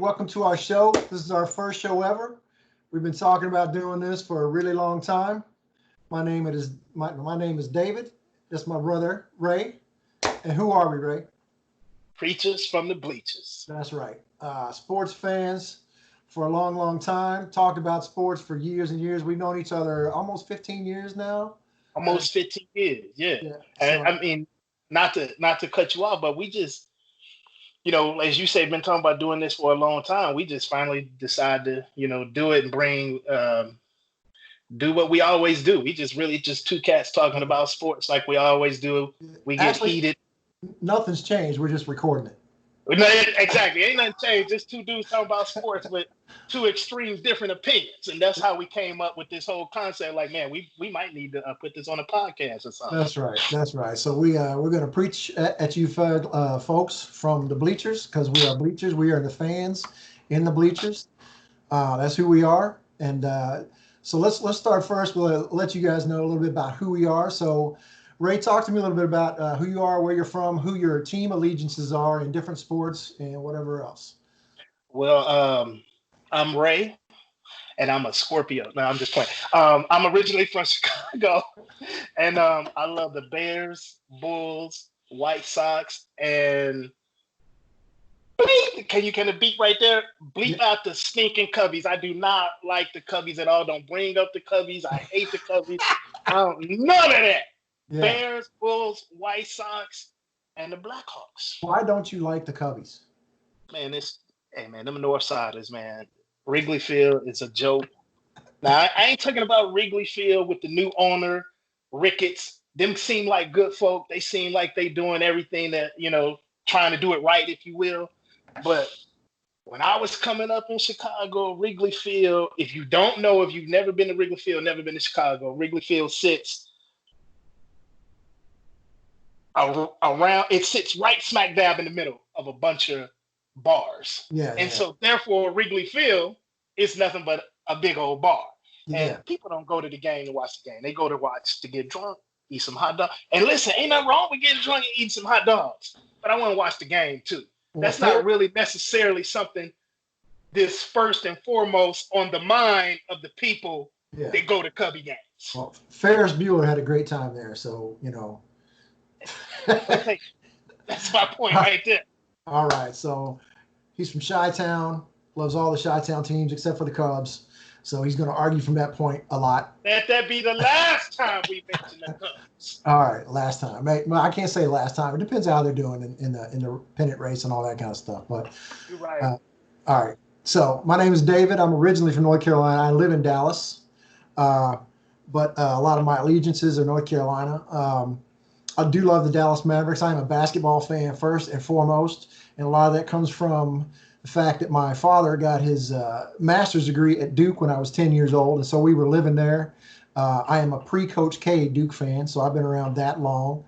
Welcome to our show. This is our first show ever. We've been talking about doing this for a really long time. My name is David. That's my brother, Ray. And who are we, Ray? Preachers from the Bleachers. That's right. Sports fans for a long, long time. Talked about sports for years and years. We've known each other almost 15 years now. Almost 15 years, yeah. So, And I mean, not to cut you off, but we just, as you say, been talking about doing this for a long time. We just finally decided to, do it and do what we always do. We just really just two cats talking about sports like we always do. We get heated. Nothing's changed. We're just recording it. No, exactly. Ain't nothing changed. Just two dudes talking about sports with two extreme different opinions. And that's how we came up with this whole concept. Like, man, we might need to put this on a podcast or something. That's right. So we're going to preach at you folks from the Bleachers, because we are Bleachers. We are the fans in the Bleachers. That's who we are. And so let's start first. We'll let you guys know a little bit about who we are. So Ray, talk to me a little bit about who you are, where you're from, who your team allegiances are in different sports, and whatever else. Well, I'm Ray, and I'm a Scorpio. No, I'm just playing. I'm originally from Chicago, and I love the Bears, Bulls, White Sox, and can you beat right there? Bleep out the stinking Cubbies. I do not like the Cubbies at all. Don't bring up the Cubbies. I hate the Cubbies. None of that. Yeah. Bears, Bulls, White Sox, and the Blackhawks. Why don't you like the Cubbies? Man, them Northsiders, man. Wrigley Field is a joke. Now, I ain't talking about Wrigley Field with the new owner, Ricketts. Them seem like good folk. They seem like they doing everything that, trying to do it right, if you will. But when I was coming up in Chicago, Wrigley Field, if you don't know, if you've never been to Wrigley Field, never been to Chicago, Wrigley Field sits right smack dab in the middle of a bunch of bars. So therefore Wrigley Field is nothing but a big old bar. Yeah. And people don't go to the game to watch the game. They go to get drunk, eat some hot dogs. And listen, ain't nothing wrong with getting drunk and eating some hot dogs. But I want to watch the game too. That's not really necessarily something this first and foremost on the mind of the people that go to Cubby games. Well, Ferris Bueller had a great time there, so That's my point right there. All right, so he's from Chi-Town, loves all the Chi-Town teams except for the Cubs. So he's going to argue from that point a lot. Let that be the last time we mention the Cubs. All right, last time. I can't say last time. It depends how they're doing in the pennant race and all that kind of stuff. But you're right. All right. So my name is David. I'm originally from North Carolina. I live in Dallas, but a lot of my allegiances are North Carolina. I do love the Dallas Mavericks. I am a basketball fan first and foremost, and a lot of that comes from the fact that my father got his master's degree at Duke when I was 10 years old, and so we were living there. I am a pre-Coach K Duke fan, so I've been around that long.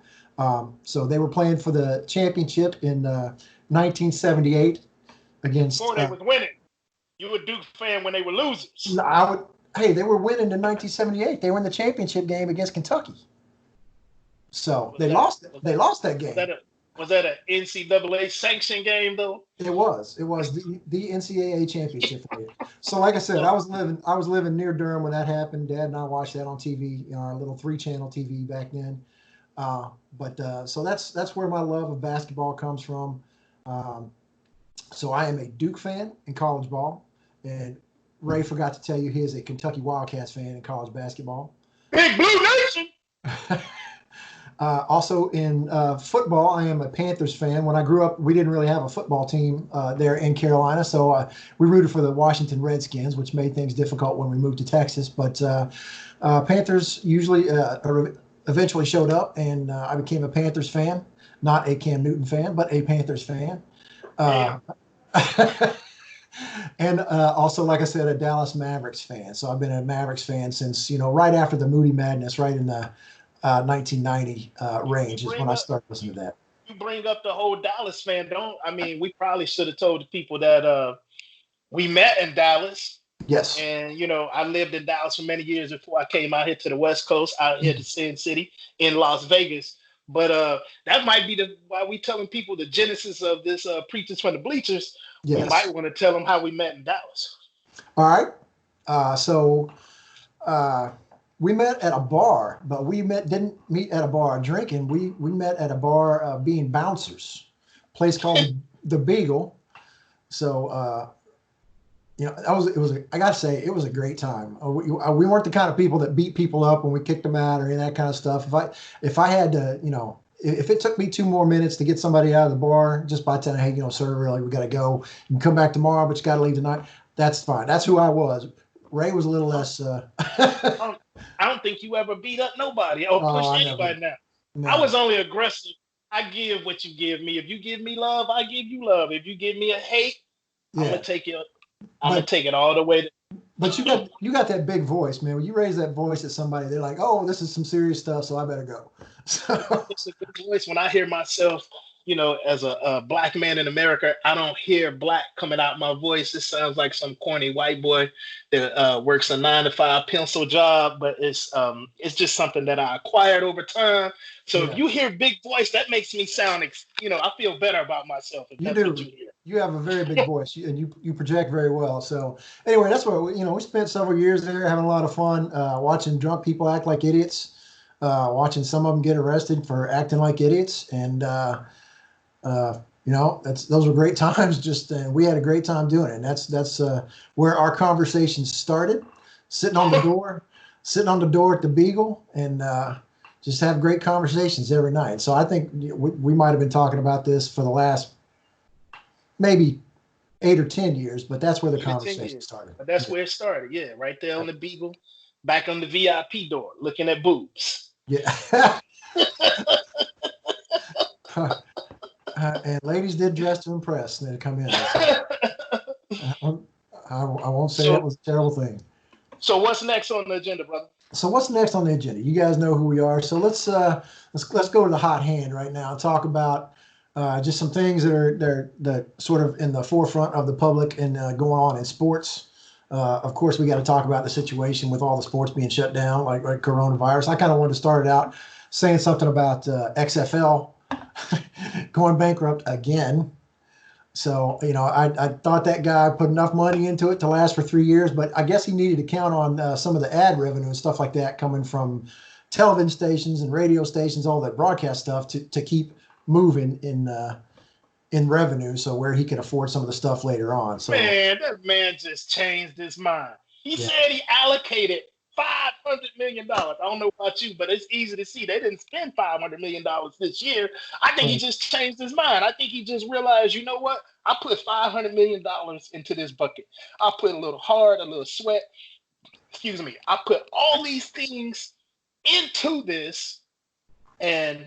So they were playing for the championship in 1978 against. Before they was winning, you were a Duke fan when they were losers. Hey, they were winning in 1978. They were in the championship game against Kentucky. So they lost that game. Was that an NCAA sanction game though? It was the NCAA championship. So like I said, I was living near Durham when that happened. Dad and I watched that on TV, our little 3-channel TV back then. So that's where my love of basketball comes from. So I am a Duke fan in college ball, and Ray forgot to tell you he is a Kentucky Wildcats fan in college basketball. Big Blue Nation. Also in football, I am a Panthers fan. When I grew up, we didn't really have a football team there in Carolina, so we rooted for the Washington Redskins, which made things difficult when we moved to Texas. But Panthers usually eventually showed up, and I became a Panthers fan, not a Cam Newton fan, but a Panthers fan. And also, like I said, a Dallas Mavericks fan. So I've been a Mavericks fan since, right after the Moody Madness, right in the 1990 range is when I started listening to that. You bring up the whole Dallas fan. We probably should have told the people that we met in Dallas. Yes. And, I lived in Dallas for many years before I came out here to the West Coast, out here to Sin City in Las Vegas. But that might be why we telling people the genesis of this Preachers from the Bleachers Yes. You might want to tell them how we met in Dallas. All right. So we met at a bar, but didn't meet at a bar drinking. We met at a bar being bouncers, place called the Beagle. So I gotta say it was a great time. We weren't the kind of people that beat people up when we kicked them out or any of that kind of stuff. If I had to, if it took me 2 more minutes to get somebody out of the bar just by telling, hey, sir, really, we got to go. You can come back tomorrow, but you got to leave tonight. That's fine. That's who I was. Ray was a little less. I don't think you ever beat up nobody or pushed anybody down. No. I was only aggressive. I give what you give me. If you give me love, I give you love. If you give me a hate, I'm gonna take it. I'm gonna take it all the way. But you got that big voice, man. When you raise that voice at somebody, they're like, "Oh, this is some serious stuff, so I better go." So it's a good voice. When I hear myself, as a black man in America, I don't hear black coming out my voice. It sounds like some corny white boy that works a 9-to-5 pencil job, but it's just something that I acquired over time. So if you hear big voice, that makes me sound, I feel better about myself. If that's what you hear. You have a very big voice, and you project very well. So anyway, that's what we spent several years there having a lot of fun, watching drunk people act like idiots, watching some of them get arrested for acting like idiots, and those were great times. We had a great time doing it. And that's where our conversation started, sitting on the door at the Beagle, and just have great conversations every night. So I think we might have been talking about this for the last maybe 8 or 10 years, but that's where the conversation started. But that's where it started. Yeah, right there on the Beagle, back on the VIP door, looking at boobs. Yeah. And ladies did dress to impress. They come in. I won't say that was a terrible thing. So what's next on the agenda, brother? So what's next on the agenda? You guys know who we are. So let's go to the hot hand right now and talk about just some things that are sort of in the forefront of the public and going on in sports. Of course, we got to talk about the situation with all the sports being shut down, like coronavirus. I kind of wanted to start it out saying something about XFL going bankrupt again. So, I thought that guy put enough money into it to last for 3 years, but I guess he needed to count on some of the ad revenue and stuff like that coming from television stations and radio stations, all that broadcast stuff to keep moving in revenue. So where he could afford some of the stuff later on. So that man just changed his mind. He said he allocated $500 million. I don't know about you, but it's easy to see they didn't spend $500 million this year. I think he just changed his mind. I think he just realized, you know what? I put $500 million into this bucket. I put a little heart, a little sweat. Excuse me. I put all these things into this, and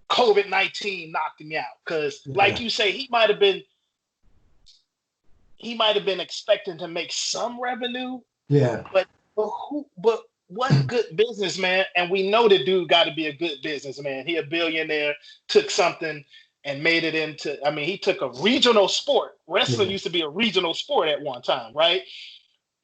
COVID-19 knocked him out. Because, like you say, he might have been expecting to make some revenue. Yeah. But what good businessman? And we know the dude got to be a good businessman. He a billionaire, took something and made it into, he took a regional sport. Wrestling used to be a regional sport at one time, right?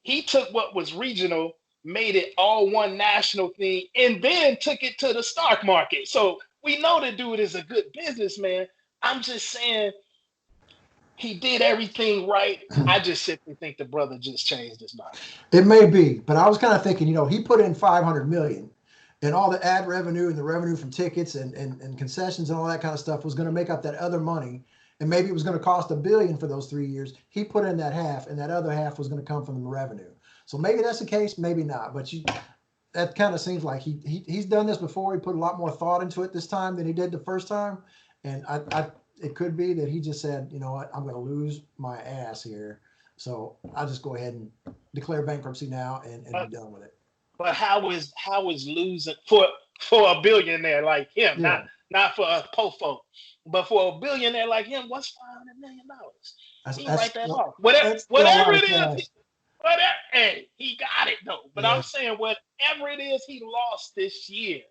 He took what was regional, made it all one national thing, and then took it to the stock market. So we know the dude is a good businessman. I'm just saying, he did everything right. I just simply think the brother just changed his mind. It may be, but I was kind of thinking, he put in $500 million, and all the ad revenue and the revenue from tickets and concessions and all that kind of stuff was going to make up that other money. And maybe it was going to cost $1 billion for those 3 years. He put in that half, and that other half was going to come from the revenue. So maybe that's the case, maybe not. But that kind of seems like he's done this before. He put a lot more thought into it this time than he did the first time. And it could be that he just said, you know what, I'm going to lose my ass here. So I'll just go ahead and declare bankruptcy now and be done with it. But how is losing for a billionaire like him, not for a pofo, but for a billionaire like him, what's $500 million? He write that off. Whatever it is, hey, he got it though. But I'm saying whatever it is he lost this year,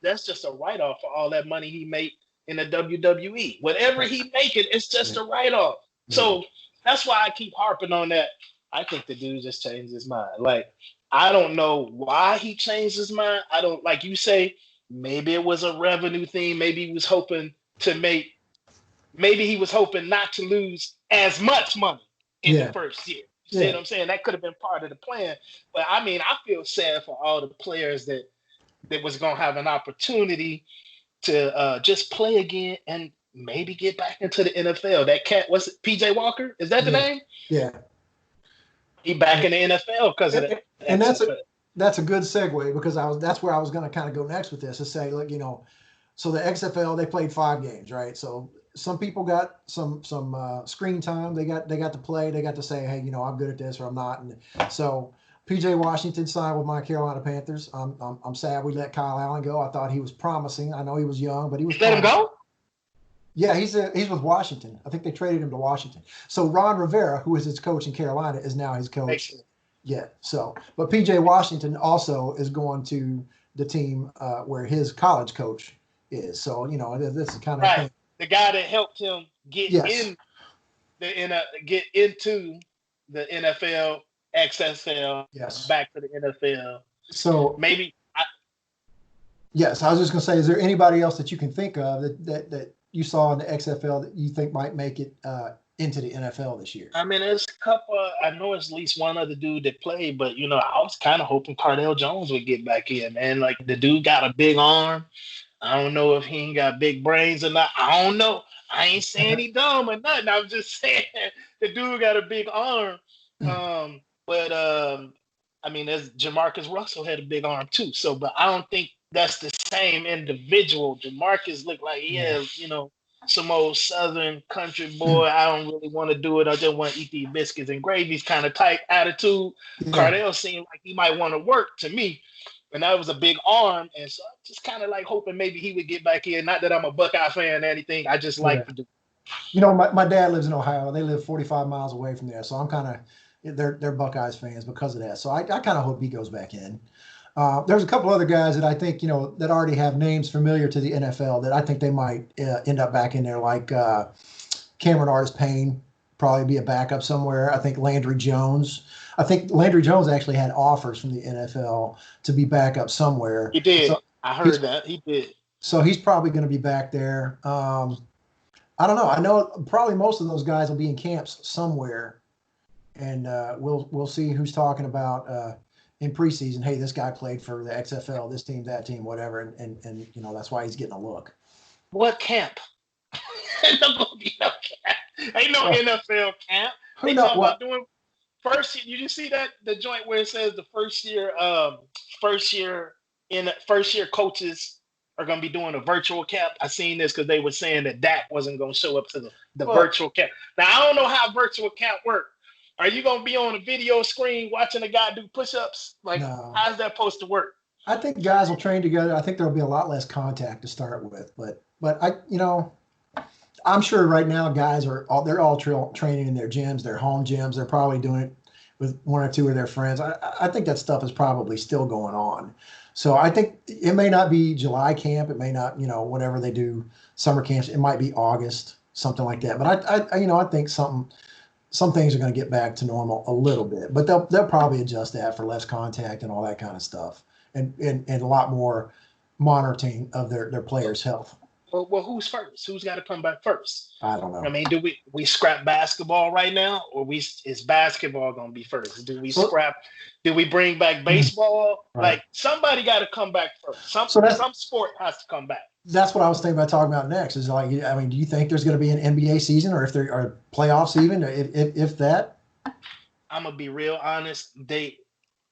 that's just a write-off for all that money he made in the WWE. Whatever he making, it's just a write-off. So that's why I keep harping on that. I think the dude just changed his mind. Like, I don't know why he changed his mind. I don't, like you say, maybe it was a revenue thing. Maybe he was hoping to make maybe he was hoping not to lose as much money in the first year. You see what I'm saying? That could have been part of the plan. But I mean, I feel sad for all the players that was going to have an opportunity to just play again and maybe get back into the NFL. That cat, what's it, PJ Walker? Is that the name? Yeah. He back in the NFL because of that. And that's a good segue, because that's where I was going to kind of go next with this, to say, look, so the XFL, they played 5 games, right? So some people got some screen time. They got to play. They got to say, hey, I'm good at this or I'm not. And so PJ Washington signed with my Carolina Panthers. I'm sad we let Kyle Allen go. I thought he was promising. I know he was young, but he was. Let him go? Yeah, he's with Washington. I think they traded him to Washington. So Ron Rivera, who is his coach in Carolina, is now his coach. Yeah. So, but PJ Washington also is going to the team where his college coach is. So this is kind of right. The guy that helped him get into the NFL, XFL, back to the NFL. So maybe. Yes, I was just going to say, is there anybody else that you can think of that you saw in the XFL that you think might make it into the NFL this year? I mean, there's a couple. I know it's at least one other dude that played, but I was kind of hoping Cardell Jones would get back in, man. Like, the dude got a big arm. I don't know if he ain't got big brains or not. I don't know. I ain't saying he dumb or nothing. I'm just saying the dude got a big arm. But I mean, there's Jamarcus Russell had a big arm too. So, but I don't think that's the same individual. Jamarcus looked like some old Southern country boy. I don't really want to do it. I just want to eat these biscuits and gravy's kind of type attitude. Yeah. Cardell seemed like he might want to work to me. And that was a big arm. And so I'm just kind of like hoping maybe he would get back in. Not that I'm a Buckeye fan or anything. I just like to do. My dad lives in Ohio. They live 45 miles away from there. So I'm kind of, they're Buckeyes fans because of that. So I kind of hope he goes back in. There's a couple other guys that I think, that already have names familiar to the NFL that I think they might end up back in there, like Cameron Artis-Payne, probably be a backup somewhere. I think Landry Jones. I think Landry Jones actually had offers from the NFL to be backup somewhere. He did. So I heard that. He did. So he's probably going to be back there. I don't know. I know probably most of those guys will be in camps somewhere, and we'll see who's talking about in preseason. Hey, this guy played for the XFL, this team, that team, whatever, and that's why he's getting a look. What camp? Ain't no camp. Ain't no NFL camp. They talking about doing first. You just see that the joint where it says the first year coaches are going to be doing a virtual camp. I seen this because they were saying that Dak wasn't going to show up to the virtual camp. Now I don't know how virtual camp works. Are you going to be on a video screen watching a guy do push-ups? Like, no. How's that supposed to work? I think guys will train together. I think there'll be a lot less contact to start with, but I'm sure right now guys they're all training in their gyms, their home gyms. They're probably doing it with one or two of their friends. I think that stuff is probably still going on. So I think it may not be July camp. It may not, whenever they do summer camps, it might be August, something like that. But I think some things are going to get back to normal a little bit, but they'll probably adjust that for less contact and all that kind of stuff, and a lot more monitoring of their players' health. Well, who's first? Who's got to come back first? I don't know. I mean, do we scrap basketball right now, or is basketball going to be first? Do we bring back baseball? Right. Like, somebody got to come back first. Some sport has to come back. That's what I was thinking about talking about next. Is like, I mean, do you think there's going to be an NBA season, or if there are playoffs even, if that? I'm gonna be real honest.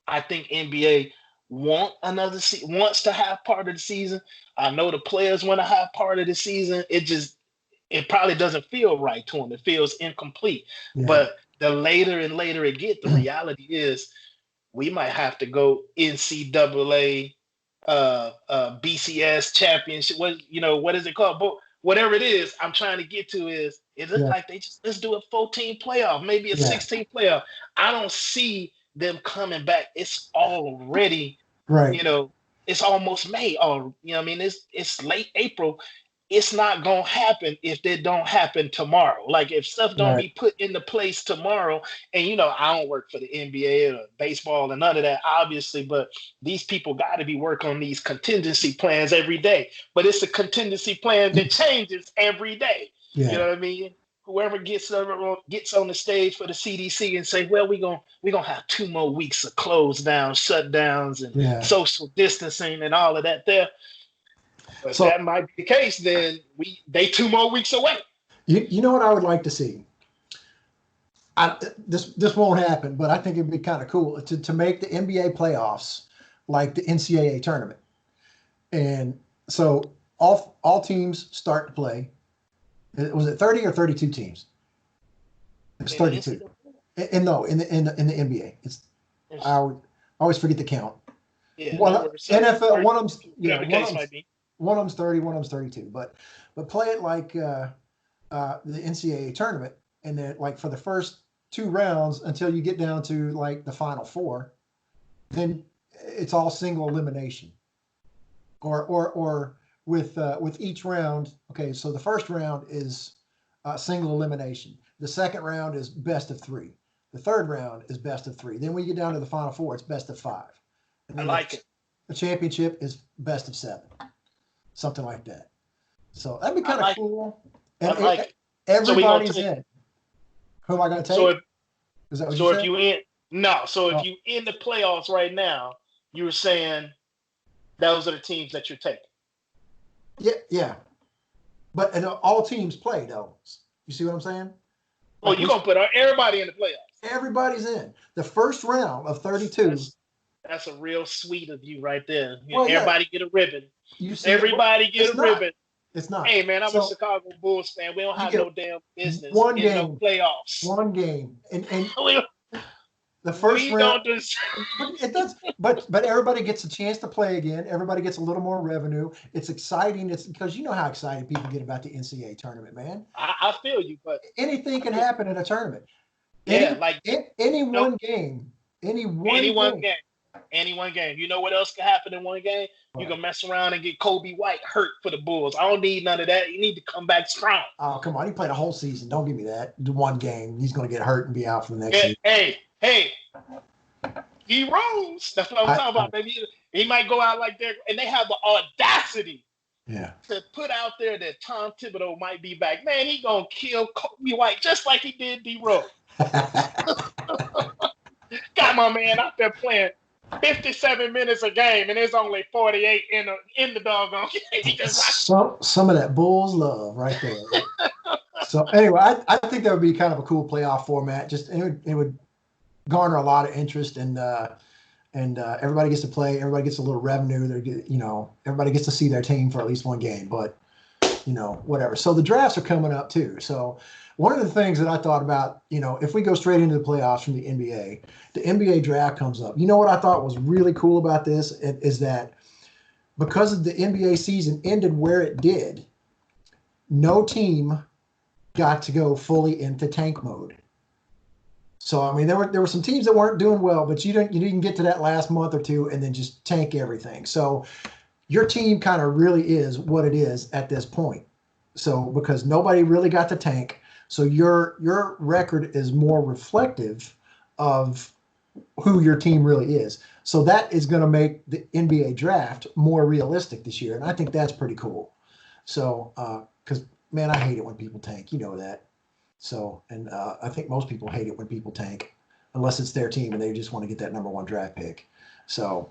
I think NBA wants to have part of the season. I know the players want to have part of the season. It probably doesn't feel right to them. It feels incomplete. Yeah. But the later and later it gets, the reality is we might have to go NCAA. BCS championship, what is it called? But whatever it is, I'm trying to get to is it looks like let's do a 14 playoff, maybe a 16 playoff. I don't see them coming back. It's already right. It's almost May. Or it's late April. It's not gonna happen if they don't happen tomorrow. Like, if stuff don't be put into place tomorrow, and I don't work for the NBA or baseball and none of that, obviously, but these people got to be working on these contingency plans every day. But it's a contingency plan that changes every day. You know what I mean? Whoever gets on the stage for the CDC and say, well, we're gonna have 2 more weeks of closed down, shutdowns, and social distancing and all of that there. But if that might be the case, then they 2 more weeks away. You know what I would like to see? This won't happen, but I think it'd be kind of cool to make the NBA playoffs like the NCAA tournament. And so all teams start to play. Was it 30 or 32 teams? It's 32. And no, in the NBA, I always forget the count. Yeah, NFL, one of them's 30, one of them's 32. But play it like the NCAA tournament, and then like for the first 2 rounds until you get down to like the final 4, then it's all single elimination. Or with each round. Okay, so the first round is single elimination. The second round is best of 3. The third round is best of 3. Then when you get down to the final 4, it's best of 5. I like it. The championship is best of 7, something like that. So that'd be kind of cool. And everybody's in. Who am I going to take? Is that what you said? If you in the playoffs right now, you were saying those are the teams that you're taking. Yeah. But all teams play, though. You see what I'm saying? Oh, you're going to put everybody in the playoffs. Everybody's in. The first round of 32. That's a real sweet of you right there. Everybody get a ribbon. Everybody get a ribbon. It's not. Hey, man, I'm a Chicago Bulls fan. We don't have no damn business in no playoffs. One game. And the first round. It does. But everybody gets a chance to play again. Everybody gets a little more revenue. It's exciting. It's because you know how excited people get about the NCAA tournament, man. I feel you, but anything can happen in a tournament. Any one game. Any one game. Any one game. You know what else can happen in one game? Right. You can mess around and get Kobe White hurt for the Bulls. I don't need none of that. You need to come back strong. Oh, come on. He played a whole season. Don't give me that. The one game. He's going to get hurt and be out for the next season. Hey. He rose. That's what I'm talking about, baby. He might go out like that. And they have the audacity to put out there that Tom Thibodeau might be back. Man, he going to kill Kobe White just like he did D-Rose. Got my man out there playing 57 minutes a game, and there's only 48 in the doggone game. Some of that Bulls love right there. So anyway, I think that would be kind of a cool playoff format. Just it would garner a lot of interest, and everybody gets to play. Everybody gets a little revenue. Everybody gets to see their team for at least one game. But whatever. So the drafts are coming up too. So one of the things that I thought about, if we go straight into the playoffs from the NBA draft comes up. You know what I thought was really cool about this is that because the NBA season ended where it did, no team got to go fully into tank mode. So, I mean, there were some teams that weren't doing well, but you didn't get to that last month or two and then just tank everything. So your team kind of really is what it is at this point. So because nobody really got to tank, so your record is more reflective of who your team really is. So that is going to make the NBA draft more realistic this year, and I think that's pretty cool. So, because man, I hate it when people tank. You know that. So, and I think most people hate it when people tank, unless it's their team and they just want to get that number 1 draft pick. So,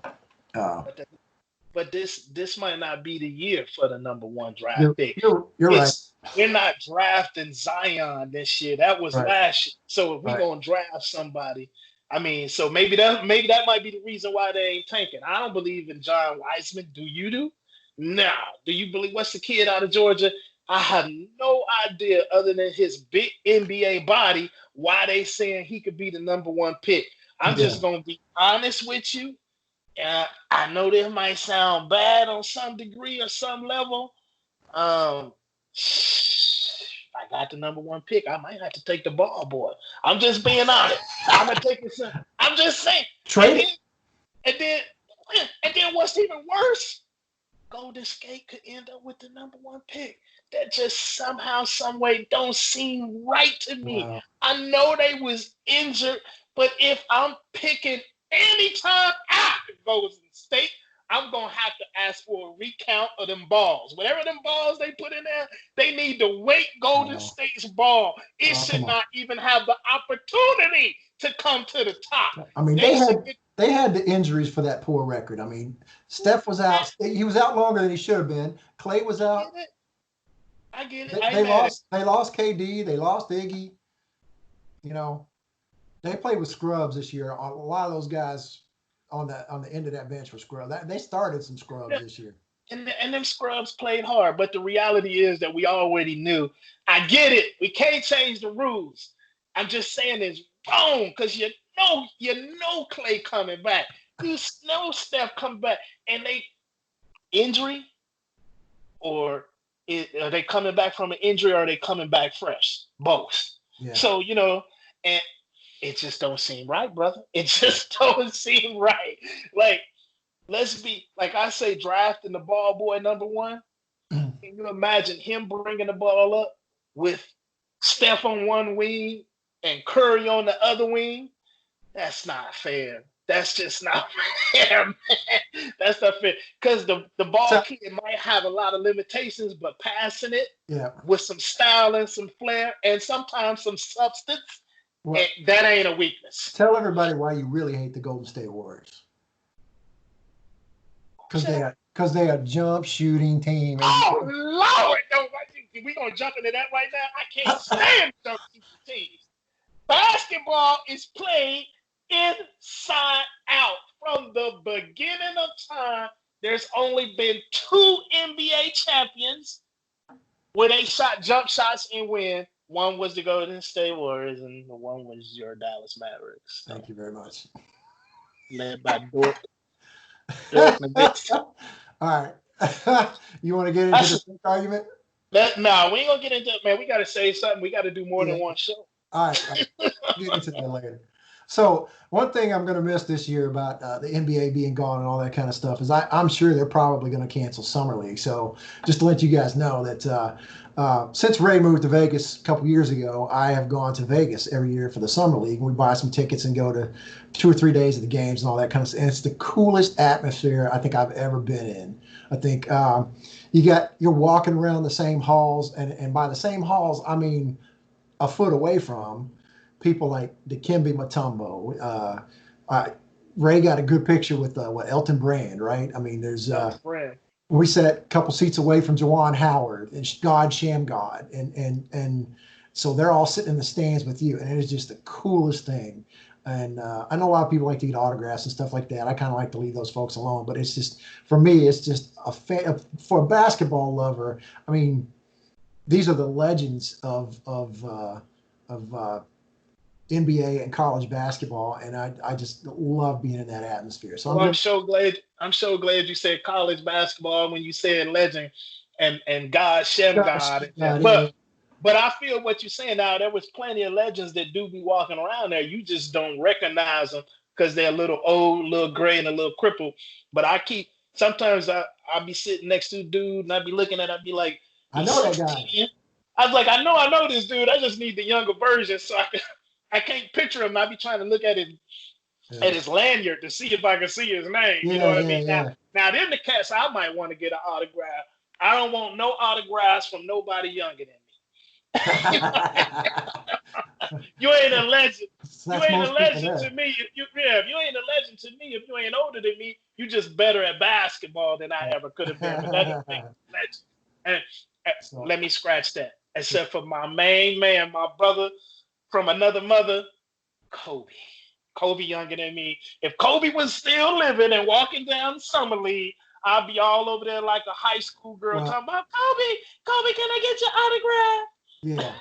but this might not be the year for the number 1 draft pick. You're right. We're not drafting Zion this year. That was last year. So if we're gonna draft somebody, I mean, so maybe that might be the reason why they ain't tanking. I don't believe in John Wiseman. Do you do? No. Do you believe what's the kid out of Georgia? I have no idea other than his big NBA body why they saying he could be the number 1 pick. I'm just gonna be honest with you. I know this might sound bad on some degree or some level. I got the number 1 pick. I might have to take the ball boy. I'm just being honest. I'm gonna take it. I'm just saying. Trade. And then what's even worse? Golden State could end up with the number 1 pick. That just somehow, some way don't seem right to me. Wow. I know they was injured, but if I'm picking anytime after Golden State, I'm gonna have to ask for a recount of them balls. Whatever them balls they put in there, they need to weight Golden State's ball. It should not even have the opportunity to come to the top. I mean, they had the injuries for that poor record. I mean, Steph was out. He was out longer than he should have been. Clay was out. I get it. They lost KD. They lost Iggy. You know, they played with scrubs this year. A lot of those guys on the end of that bench were scrubs. They started some scrubs this year. And them scrubs played hard, but the reality is that we already knew. I get it. We can't change the rules. I'm just saying it's wrong because you know Clay coming back. You know Steph coming back, and they injury, or are they coming back from an injury, or are they coming back fresh? Both. Yeah. So and it just don't seem right, brother. It just don't seem right. Like, let's be, like I say, drafting the ball boy number one. Can you imagine him bringing the ball up with Steph on one wing and Curry on the other wing? That's not fair. That's just not fair, man. That's not fair. Because the ball kid might have a lot of limitations, but passing it with some style and some flair and sometimes some substance, that ain't a weakness. Tell everybody why you really hate the Golden State Warriors. Because they are jump shooting team. Oh, Lord. No, we going to jump into that right now? I can't stand jump shooting teams. Basketball is played inside out. From the beginning of time, there's only been 2 NBA champions where they shot jump shots and win. One was the Golden State Warriors, and the one was your Dallas Mavericks. Thank you very much. Led by Dork. All right. You want to get into the argument? We ain't going to get into it, man. We got to say something. We got to do more than one show. All right. Get into that later. So one thing I'm going to miss this year about the NBA being gone and all that kind of stuff is I'm sure they're probably going to cancel Summer League. So just to let you guys know that since Ray moved to Vegas a couple years ago, I have gone to Vegas every year for the Summer League. We buy some tickets and go to 2 or 3 days of the games and all that kind of stuff. And it's the coolest atmosphere I think I've ever been in. I think you're walking around the same halls, and by the same halls, I mean a foot away from people like Dikembe Mutombo. Ray got a good picture with Elton Brand, right? I mean, there's we sat a couple seats away from Juwan Howard and God Shamgod, and so they're all sitting in the stands with you, and it is just the coolest thing. And I know a lot of people like to get autographs and stuff like that. I kind of like to leave those folks alone, but it's just, for me, it's just for a basketball lover. I mean, these are the legends of NBA and college basketball, and I just love being in that atmosphere. So I'm so glad you said college basketball when you said legend and God Shamgod. But I feel what you're saying now. There was plenty of legends that do be walking around there. You just don't recognize them because they're a little old, a little gray, and a little crippled. But sometimes I'll be sitting next to a dude and I'll be looking at it, I'll be like, I know that guy. I was like, I know this dude. I just need the younger version so I can't picture him. I be trying to look at his lanyard to see if I can see his name. You know what I mean? Yeah. Now, them the cats I might want to get an autograph. I don't want no autographs from nobody younger than me. You ain't a legend. You ain't a legend to me. If you ain't a legend to me, if you ain't older than me, you just better at basketball than I ever could have been. But that doesn't make legend. And let me scratch that. Except for my main man, my brother from another mother, Kobe. Kobe younger than me. If Kobe was still living and walking down Summer League, I'd be all over there like a high school girl talking about, Kobe, can I get your autograph? Yeah.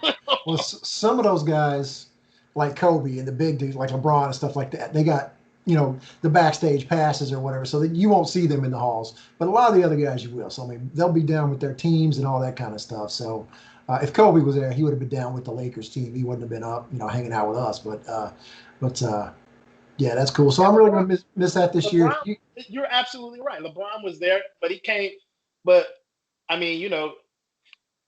Well, some of those guys, like Kobe and the big dudes like LeBron and stuff like that, they got, the backstage passes or whatever, so that you won't see them in the halls. But a lot of the other guys you will. So, I mean, they'll be down with their teams and all that kind of stuff. So, if Kobe was there, he would have been down with the Lakers team. He wouldn't have been up, hanging out with us. But yeah, that's cool. So I'm really going to miss that this year. You're absolutely right. LeBron was there, but he came. But, I mean,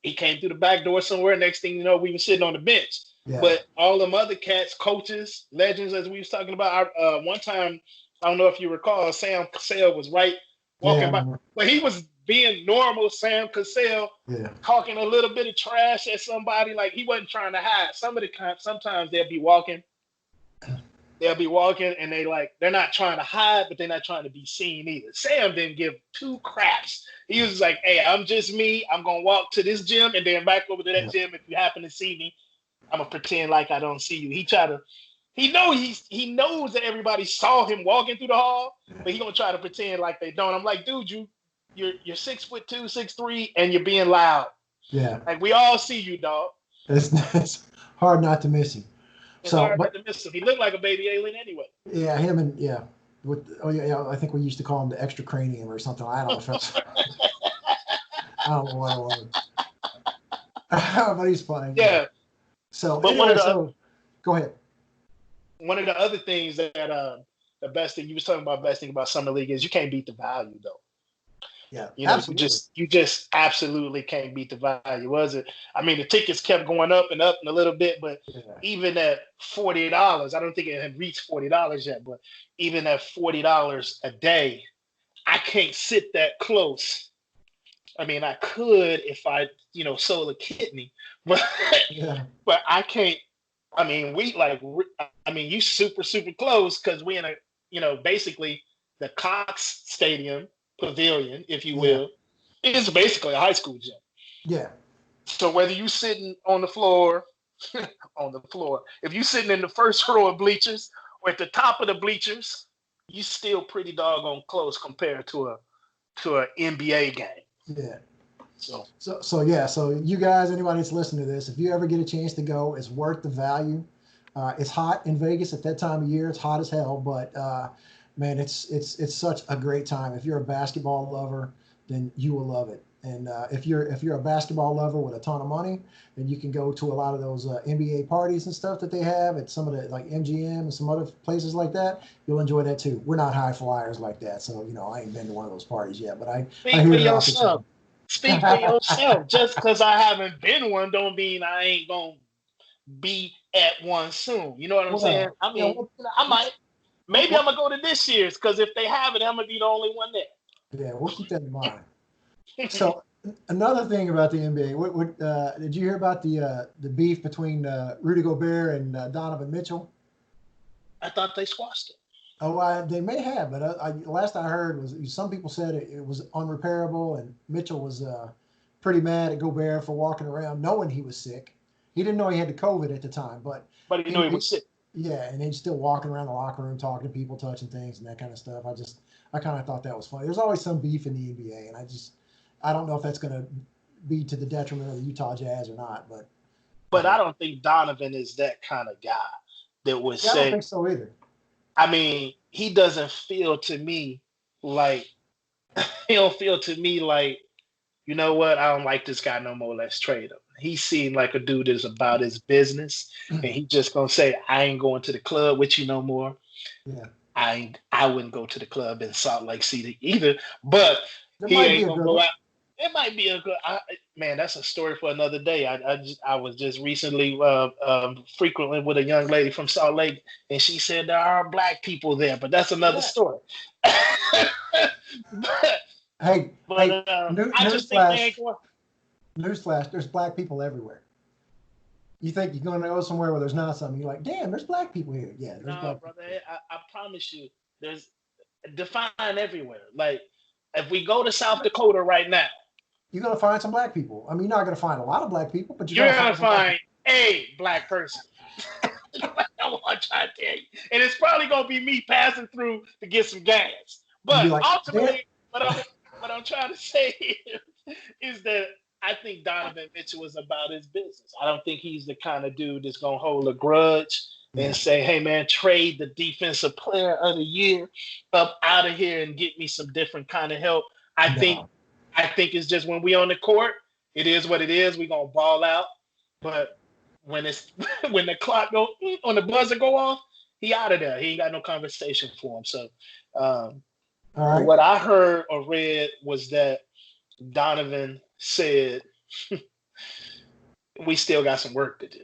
he came through the back door somewhere. Next thing you know, we were sitting on the bench. Yeah. But all them other cats, coaches, legends, as we was talking about, one time, I don't know if you recall, Sam Cassell was right walking by. But he was being normal, Sam Cassell, talking a little bit of trash at somebody. Like he wasn't trying to hide. Sometimes they'll be walking. They'll be walking and they're not trying to hide, but they're not trying to be seen either. Sam didn't give two craps. He was like, hey, I'm just me. I'm going to walk to this gym and then back over to that gym. If you happen to see me, I'm going to pretend like I don't see you. He knows that everybody saw him walking through the hall, but he going to try to pretend like they don't. I'm like, dude, you're 6'2", 6'3", and you're being loud. Yeah. Like we all see you, dog. It's hard not to miss him. It's hard not to miss him. He looked like a baby alien anyway. Yeah, him and I think we used to call him the extra cranium or something. I don't know. I don't know what it was. But he's funny. Yeah. So, but go ahead. One of the other things that the best thing you was talking about, best thing about summer league is you can't beat the value though. Yeah, you just absolutely can't beat the value. Was it? I mean, the tickets kept going up and a little bit, but even at $40, I don't think it had reached $40 yet. But even at $40 a day, I can't sit that close. I mean, I could if I, sold a kidney, but but I can't. I mean, you super close because we in a, basically the Cox Stadium Pavilion, if you will, is basically a high school gym. Yeah. So whether you sitting on the floor, if you sitting in the first row of bleachers or at the top of the bleachers, you still pretty doggone close compared to a NBA game. Yeah. So you guys, anybody that's listening to this, if you ever get a chance to go, it's worth the value. It's hot in Vegas at that time of year. It's hot as hell, but man, it's such a great time. If you're a basketball lover, then you will love it. And if you're a basketball lover with a ton of money, then you can go to a lot of those NBA parties and stuff that they have at some of the like MGM and some other places like that. You'll enjoy that too. We're not high flyers like that, so I ain't been to one of those parties yet. But I hear yourself. Speak for yourself. Just because I haven't been one, don't mean I ain't gonna be at one soon. You know what I'm saying? I mean, I might. Maybe I'm gonna go to this year's because if they have it, I'm gonna be the only one there. Yeah, we'll keep that in mind. So another thing about the NBA, what did you hear about the beef between Rudy Gobert and Donovan Mitchell? I thought they squashed it. Oh, they may have, but last I heard was some people said it was unrepairable, and Mitchell was pretty mad at Gobert for walking around knowing he was sick. He didn't know he had the COVID at the time, but he knew he was sick. Yeah, and he's still walking around the locker room talking to people, touching things, and that kind of stuff. I kind of thought that was funny. There's always some beef in the NBA, and I don't know if that's going to be to the detriment of the Utah Jazz or not. But I don't think Donovan is that kind of guy that would say. I don't think so either. I mean, he doesn't feel to me like you know what? I don't like this guy no more. Let's trade him. He seemed like a dude that's about his business, and he just gonna say, "I ain't going to the club with you no more." Yeah, I wouldn't go to the club in Salt Lake City either. But he ain't gonna go out. It might be a good man. That's a story for another day. I was just recently frequently with a young lady from Salt Lake, and she said there are black people there, but that's another story. Newsflash, there's black people everywhere. You think you're going to go somewhere where there's not something, you're like, damn, there's black people here. Yeah, there's black brother, I promise you, there's define everywhere. Like, if we go to South Dakota right now, you're going to find some black people. I mean, you're not going to find a lot of black people, but you're going to find a black person. I want to try to tell you. And it's probably going to be me passing through to get some gas. But ultimately, what I'm trying to say is that I think Donovan Mitchell is about his business. I don't think he's the kind of dude that's going to hold a grudge and say, hey, man, trade the defensive player of the year up out of here and get me some different kind of help. I think it's just when we on the court, it is what it is. We're going to ball out. But when the clock go, when the buzzer go off, he out of there. He ain't got no conversation for him. So what I heard or read was that Donovan said, we still got some work to do.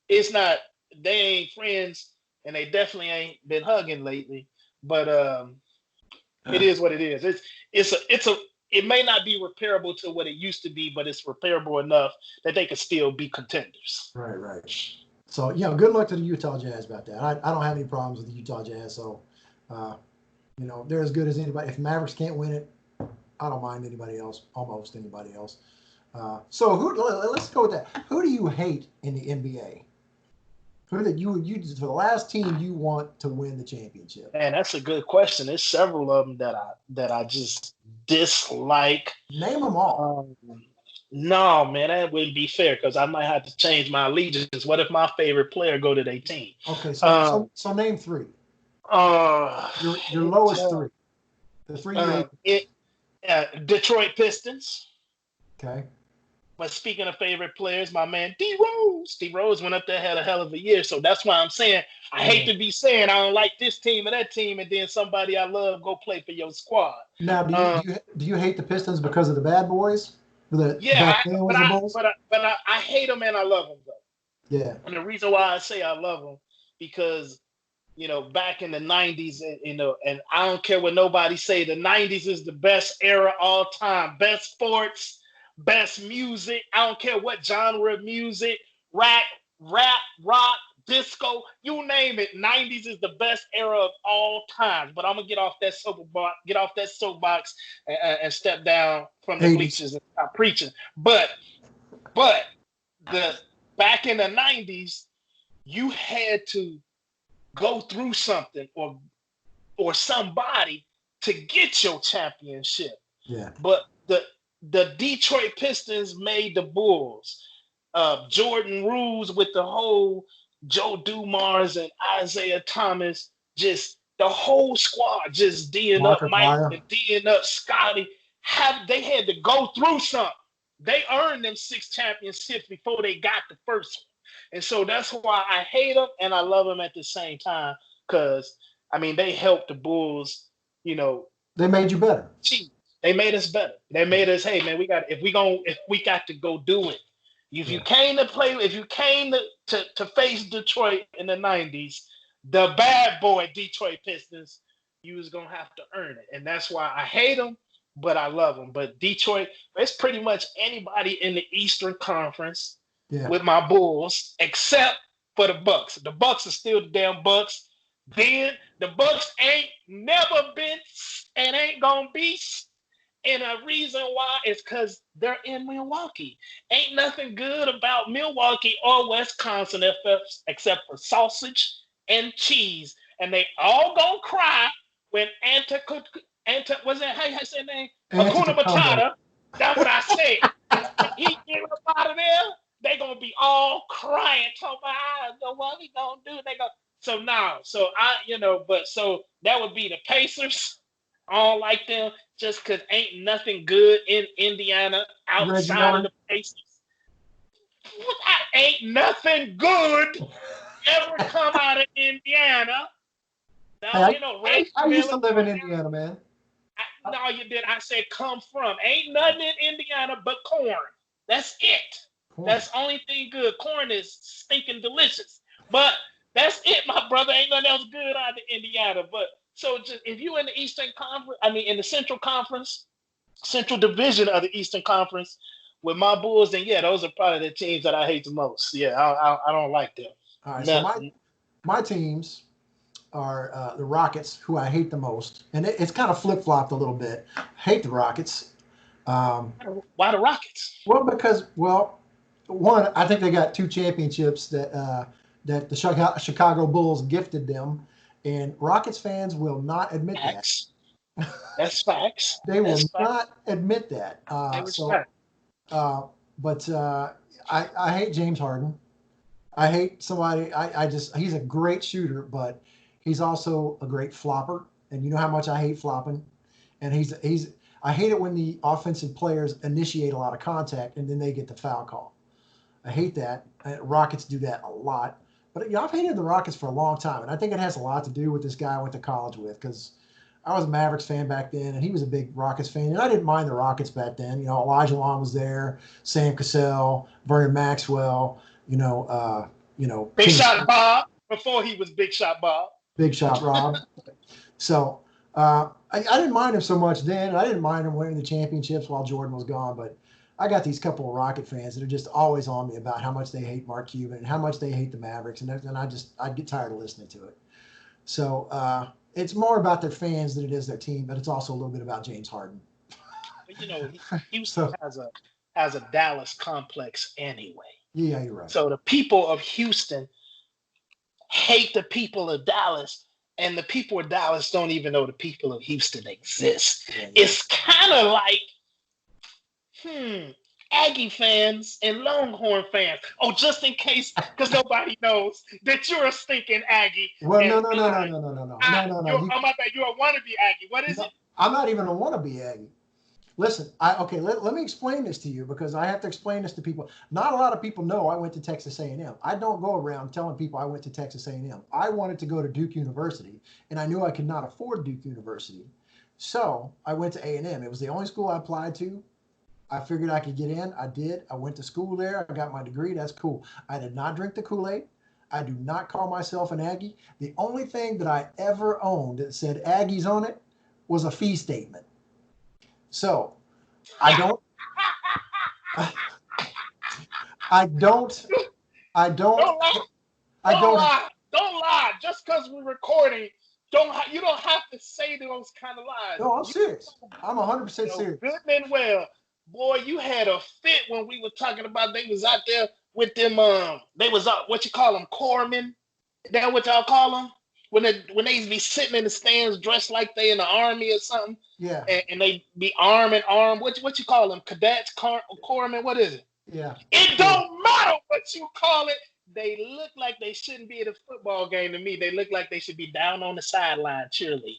It's not, they ain't friends and they definitely ain't been hugging lately. But it is what it is. It may not be repairable to what it used to be, but it's repairable enough that they could still be contenders. Right. So, good luck to the Utah Jazz about that. I don't have any problems with the Utah Jazz. So, they're as good as anybody. If Mavericks can't win it, I don't mind anybody else, almost anybody else. So let's go with that. Who do you hate in the NBA? Who that you for the last team you want to win the championship? Man, that's a good question. There's several of them that I just dislike. Name them all. No, man, that wouldn't be fair because I might have to change my allegiance. What if my favorite player go to their team? Okay, so name three. Your lowest three. The three you hate. Detroit Pistons. Okay. But speaking of favorite players, my man D Rose went up there, had a hell of a year. So that's why I'm saying I hate to be saying I don't like this team or that team, and then somebody I love go play for your squad. Now, do you hate the Pistons because of the bad boys? But I hate them and I love them though. Yeah. And the reason why I say I love them because back in the 90s, and I don't care what nobody say, the 90s is the best era all time, best sports. Best music. I don't care what genre of music, rap, rock, disco, you name it. 90s is the best era of all times. But I'm gonna get off that soapbox and step down from the bleachers and stop preaching. But the back in the 90s, you had to go through something or somebody to get your championship. Yeah. But the Detroit Pistons made the Bulls. Jordan Rules with the whole Joe Dumars and Isaiah Thomas, just the whole squad just D'ing up Mike and D'ing up Scotty. They had to go through something. They earned them 6 championships before they got the first one. And so that's why I hate them and I love them at the same time because, they helped the Bulls, They made you better. They made us better. They made us, hey man, we got to go do it. If you came to face Detroit in the 90s, the bad boy Detroit Pistons, you was gonna have to earn it. And that's why I hate them, but I love them. But Detroit, it's pretty much anybody in the Eastern Conference with my Bulls, except for the Bucks. The Bucks are still the damn Bucks. Then the Bucks ain't never been and ain't gonna be. And a reason why is because they're in Milwaukee. Ain't nothing good about Milwaukee or Wisconsin except for sausage and cheese. And they all gonna cry when was that how you say his name? Hakuna Matata. That's what I said. When he get up out of there, they gonna be all crying, talking about I don't know what we gonna do. So that would be the Pacers. I don't like them just because ain't nothing good in Indiana outside of the Pacers. Ain't nothing good ever come out of Indiana. Now, I used to live in Indiana, man. No, you did. I said come from. Ain't nothing in Indiana but corn. That's it. Corn. That's the only thing good. Corn is stinking delicious. But that's it, my brother. Ain't nothing else good out of Indiana. But so just if you in the Eastern Conference, in the Central Conference, Central Division of the Eastern Conference with my Bulls, then those are probably the teams that I hate the most. Yeah, I don't like them. All right, so my teams are the Rockets, who I hate the most, and it's kind of flip flopped a little bit. Hate the Rockets. Why the Rockets? Well, because one, I think they got 2 championships that the Chicago Bulls gifted them. And Rockets fans will not admit facts. That. That's facts. They will not admit that. I hate James Harden. I hate somebody. He's a great shooter, but he's also a great flopper. And you know how much I hate flopping. And I hate it when the offensive players initiate a lot of contact and then they get the foul call. I hate that. Rockets do that a lot. But I've hated the Rockets for a long time, and I think it has a lot to do with this guy I went to college with because I was a Mavericks fan back then, and he was a big Rockets fan, and I didn't mind the Rockets back then. Elijah Wan was there, Sam Cassell, Vernon Maxwell, Big Shot Bob. before he was Big Shot Bob. Big Shot Rob. So I didn't mind him so much then. And I didn't mind him winning the championships while Jordan was gone. But I got these couple of Rocket fans that are just always on me about how much they hate Mark Cuban and how much they hate the Mavericks. And I get tired of listening to it. So it's more about their fans than it is their team, but it's also a little bit about James Harden. You know, Houston has a Dallas complex anyway. Yeah, you're right. So the people of Houston hate the people of Dallas, and the people of Dallas don't even know the people of Houston exist. Yeah. It's kind of like, Aggie fans and Longhorn fans. Oh, just in case, because nobody knows that you're a stinking Aggie. Well, no. Oh, my bad. You're a wannabe Aggie. What is it? I'm not even a wannabe Aggie. Listen, let me explain this to you because I have to explain this to people. Not a lot of people know I went to Texas A&M. I don't go around telling people I went to Texas A&M. I wanted to go to Duke University, and I knew I could not afford Duke University. So I went to A&M. It was the only school I applied to. I figured I could get in. I did. I went to school there. I got my degree. That's cool. I did not drink the Kool-Aid. I do not call myself an Aggie. The only thing that I ever owned that said Aggies on it was a fee statement. So I don't lie. Just because we're recording, you don't have to say those kind of lies. No, I'm serious. I'm 100% serious. Good and well. Boy, you had a fit when we were talking about they was out there with them, they was up, what you call them, corpsmen? Is that what y'all call them? When they used to be sitting in the stands dressed like they in the army or something. Yeah. And they be arm in arm. What you call them? Cadets, corpsmen? What is it? Yeah. It don't matter what you call it. They look like they shouldn't be at a football game to me. They look like they should be down on the sideline cheerleading.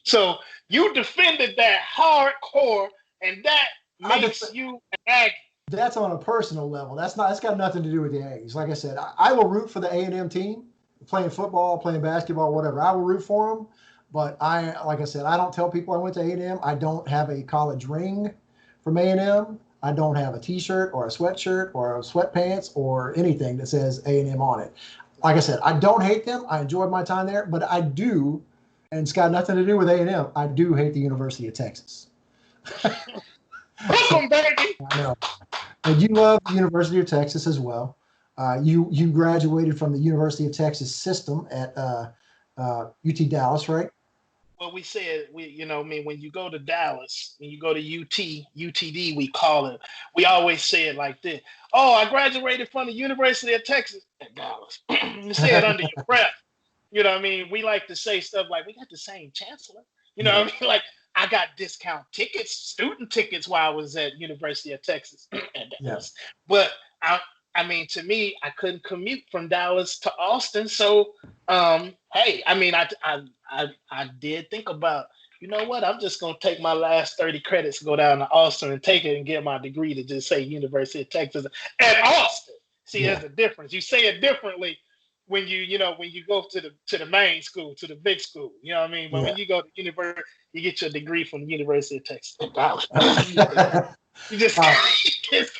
So you defended that hardcore, and that makes you an Aggie. That's on a personal level. That's got nothing to do with the Aggies. Like I said, I will root for the A&M team, playing football, playing basketball, whatever. I will root for them. But like I said, I don't tell people I went to A&M. I don't have a college ring from A&M. I don't have a T-shirt or a sweatshirt or a sweatpants or anything that says A&M on it. Like I said, I don't hate them. I enjoyed my time there, but I do, and it's got nothing to do with A&M. I do hate the University of Texas. Welcome, baby. I know. And you love the University of Texas as well. You graduated from the University of Texas system at UT Dallas, right? Well, we said when you go to Dallas, when you go to UTD, we call it. We always say it like this. Oh, I graduated from the University of Texas at Dallas. You say it under your breath. You know what I mean? We like to say stuff like, we got the same chancellor. You know what I mean? Like, I got discount tickets, student tickets while I was at University of Texas at Dallas. Yeah. But I mean, to me, I couldn't commute from Dallas to Austin. So, hey, I mean, I did think about, you know what? I'm just going to take my last 30 credits, go down to Austin and take it and get my degree to just say University of Texas at Austin. See, there's a difference. You say it differently when you go to the main school, to the big school. You know what I mean? But when you go to university, you get your degree from the University of Texas at Dallas. You just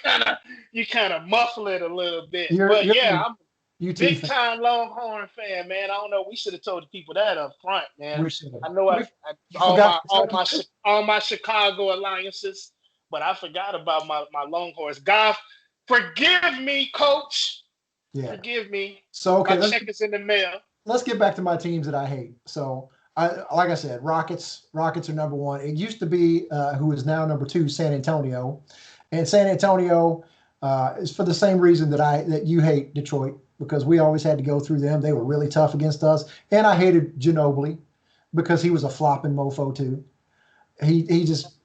kind of muffle it a little bit. I'm a big time Longhorn fan, man. I don't know. We should have told the people that up front, man. I know all my Chicago alliances, but I forgot about my Longhorns. God, forgive me, Coach. Yeah. Forgive me. So okay, my check is in the mail. Let's get back to my teams that I hate. So like I said, Rockets are number one. It used to be who is now number two, San Antonio, and San Antonio is for the same reason that you hate Detroit, because we always had to go through them. They were really tough against us, and I hated Ginobili because he was a flopping mofo too. He just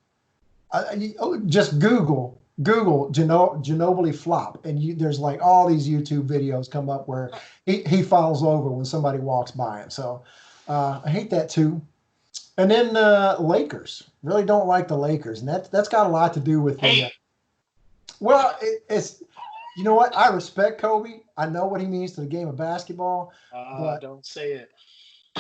Google Ginobili flop, and there's like all these YouTube videos come up where he falls over when somebody walks by him. So I hate that too. And then Lakers, really don't like the Lakers, and that's got a lot to do with well, it's you know what, I respect Kobe. I know what he means to the game of basketball. But don't say it.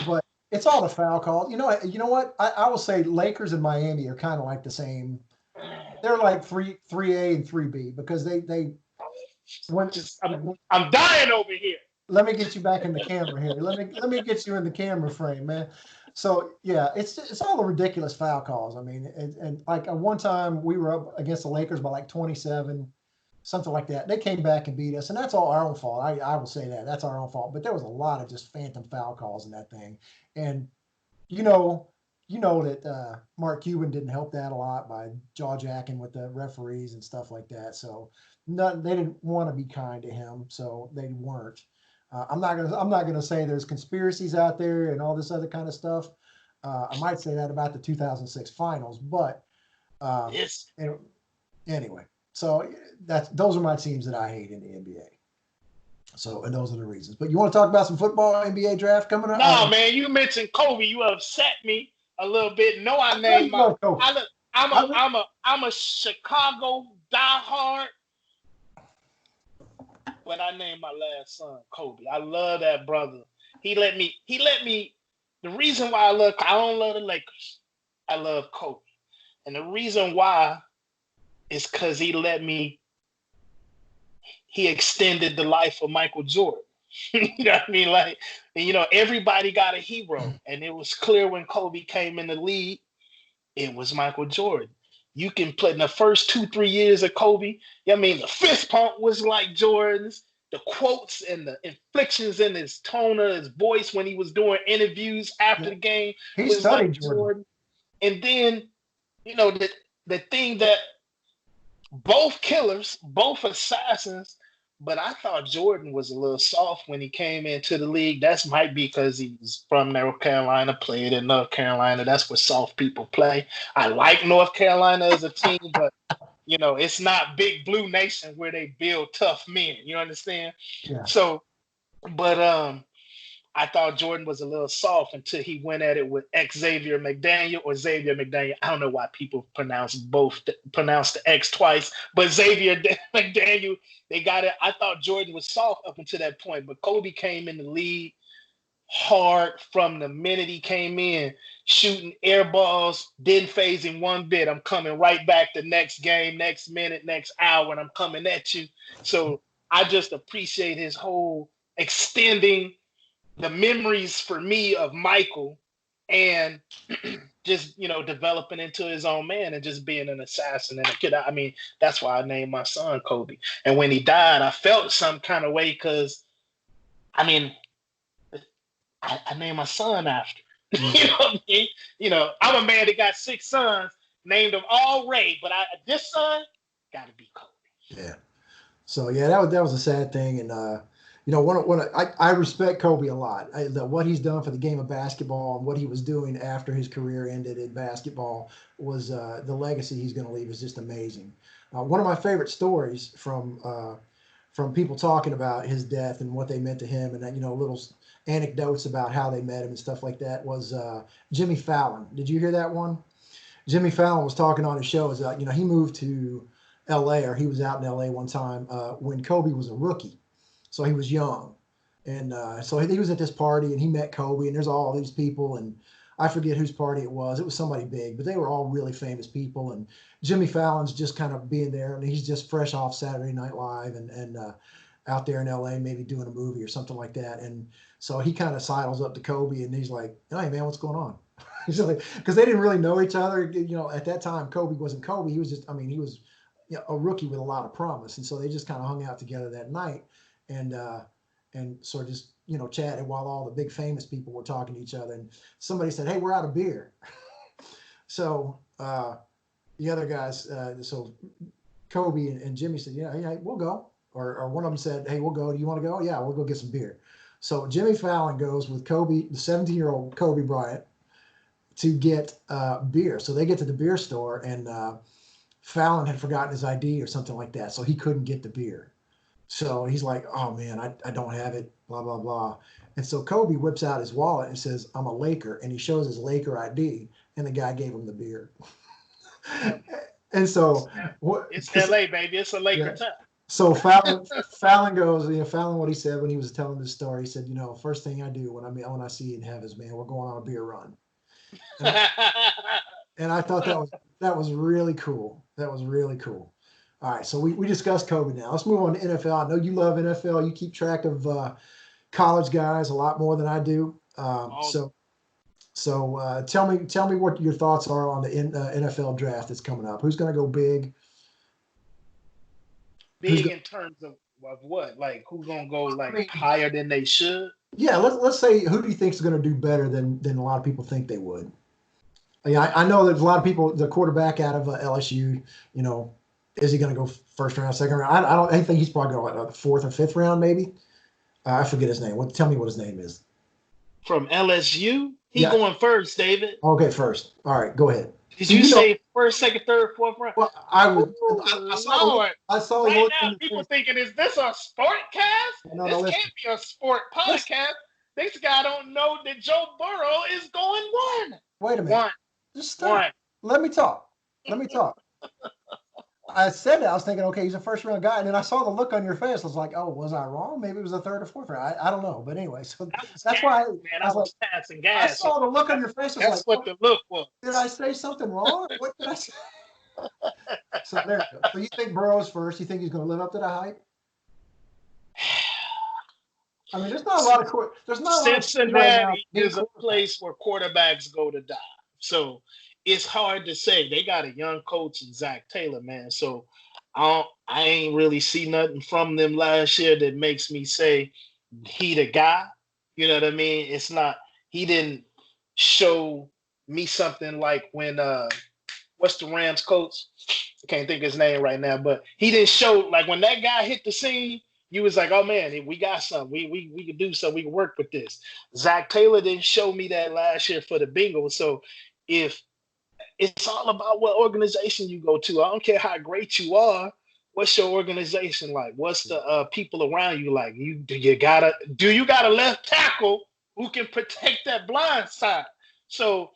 But it's all the foul calls. You know what? I will say Lakers and Miami are kind of like the same. They're like 3A and 3B because they when I'm dying over here. let me get you back in the camera here. Let me get you in the camera frame, man. So yeah, it's all the ridiculous foul calls. I mean, and like at one time we were up against the Lakers by like 27, something like that. They came back and beat us, and that's all our own fault. I will say that that's our own fault. But there was a lot of just phantom foul calls in that thing, and you know, you know that Mark Cuban didn't help that a lot by jaw jacking with the referees and stuff like that. So they didn't want to be kind to him, so they weren't. I'm not gonna say there's conspiracies out there and all this other kind of stuff. I might say that about the 2006 finals, but Yes. anyway. So those are my teams that I hate in the NBA. So, and those are the reasons. But you want to talk about some football NBA draft coming up? No, man, you mentioned Kobe. You upset me a little bit. No, I I know named you my. love Kobe. I look. I'm a Chicago diehard, but I named my last son Kobe. I love that brother. He let me. The reason why I don't love the Lakers. I love Kobe, and the reason why is because he let me. He extended the life of Michael Jordan. You know what I mean? Like, everybody got a hero. And it was clear when Kobe came in the league, it was Michael Jordan. You can play in the first 2-3 years of Kobe. I mean, the fist pump was like Jordan's. The quotes and the inflections in his tone of his voice when he was doing interviews after the game He was like studied Jordan. Jordan. And then, the thing that both killers, both assassins. But I thought Jordan was a little soft when he came into the league. That's might be because he's from North Carolina, played in North Carolina. That's where soft people play. I like North Carolina as a team, but it's not Big Blue Nation where they build tough men. You understand? Yeah. So, but I thought Jordan was a little soft until he went at it with Xavier McDaniel or Xavier McDaniel. I don't know why people pronounce the X twice, but Xavier McDaniel, they got it. I thought Jordan was soft up until that point, but Kobe came in the league hard from the minute he came in, shooting air balls, didn't phase him one bit. I'm coming right back the next game, next minute, next hour, and I'm coming at you. So I just appreciate his whole extending the memories for me of Michael and just developing into his own man and just being an assassin and a kid. I mean, that's why I named my son Kobe. And when he died, I felt some kind of way because I mean, I named my son after. You know what I mean? I'm a man that got 6 sons, named them all Ray, but this son got to be Kobe. Yeah. So yeah, that was a sad thing, and I respect Kobe a lot. What he's done for the game of basketball and what he was doing after his career ended in basketball was the legacy he's going to leave is just amazing. One of my favorite stories from people talking about his death and what they meant to him, and little anecdotes about how they met him and stuff like that was Jimmy Fallon. Did you hear that one? Jimmy Fallon was talking on his show. Is he moved to L.A. or he was out in L.A. one time when Kobe was a rookie, so he was young, and so he was at this party and he met Kobe, and there's all these people, and I forget whose party it was. It was somebody big, but they were all really famous people, and Jimmy Fallon's just kind of being there, and he's just fresh off Saturday Night Live and out there in L.A. maybe doing a movie or something like that, and so he kind of sidles up to Kobe and he's like, "Hey man, what's going on?" He's like, because they didn't really know each other. At that time, Kobe wasn't Kobe. He was just, he was a rookie with a lot of promise, and so they just kind of hung out together that night, and sort of just chatted while all the big famous people were talking to each other. And somebody said, "Hey, we're out of beer." So the other guys, so Kobe and Jimmy said, "Yeah, we'll go." Or one of them said, "Hey, we'll go. Do you want to go?" "Yeah, we'll go get some beer." So Jimmy Fallon goes with Kobe, the 17-year-old Kobe Bryant, to get beer. So they get to the beer store, and Fallon had forgotten his ID or something like that, so he couldn't get the beer. So he's like, "Oh man, I don't have it, blah, blah, blah." And so Kobe whips out his wallet and says, "I'm a Laker." And he shows his Laker ID, and the guy gave him the beer. And so it's LA, baby. It's a Laker time. So Fallon goes, Fallon, what he said when he was telling this story, he said, "First thing I do when I see you in heaven is, man, we're going on a beer run." And I thought that was really cool. That was really cool. All right, so we discussed Kobe now. Let's move on to NFL. I know you love NFL. You keep track of college guys a lot more than I do. Tell me what your thoughts are on the NFL draft that's coming up. Who's going to go big? Big in terms of what? Like who's going to go like higher than they should? Yeah, let's say who do you think is going to do better than a lot of people think they would? Yeah, I know there's a lot of people. The quarterback out of LSU, is he going to go first round, second round? I think he's probably going the fourth or fifth round, maybe. I forget his name. Tell me what his name is. From LSU, he's going first, David. Okay, first. All right, go ahead. Did you say first, second, third, fourth round? Well, I saw right now, people thinking, is this a sport cast? No, this can't be a sport podcast. This guy don't know that Joe Burrow is going one. Wait a minute. Just stop. Let me talk. I said that. I was thinking, okay, he's a first round guy. And then I saw the look on your face. I was like, oh, was I wrong? Maybe it was a third or fourth round. I don't know. But anyway, so that's why I was passing gas. I saw the look on your face. That's what the look was. Did I say something wrong? What did I say? So there you go. So you think Burrow's first? You think he's going to live up to the hype? I mean, there's not a lot of Cincinnati is a place where quarterbacks go to die. So it's hard to say. They got a young coach in Zach Taylor, man. So I ain't really see nothing from them last year that makes me say he the guy. You know what I mean? It's not. He didn't show me something like when what's the Rams coach? I can't think of his name right now, but he didn't show like when that guy hit the scene. You was like, oh man, we got something. We could do something. We can work with this. Zach Taylor didn't show me that last year for the Bengals. So if it's all about what organization you go to, I don't care how great you are. What's your organization like? What's the people around you like? Do you got a left tackle who can protect that blind side? So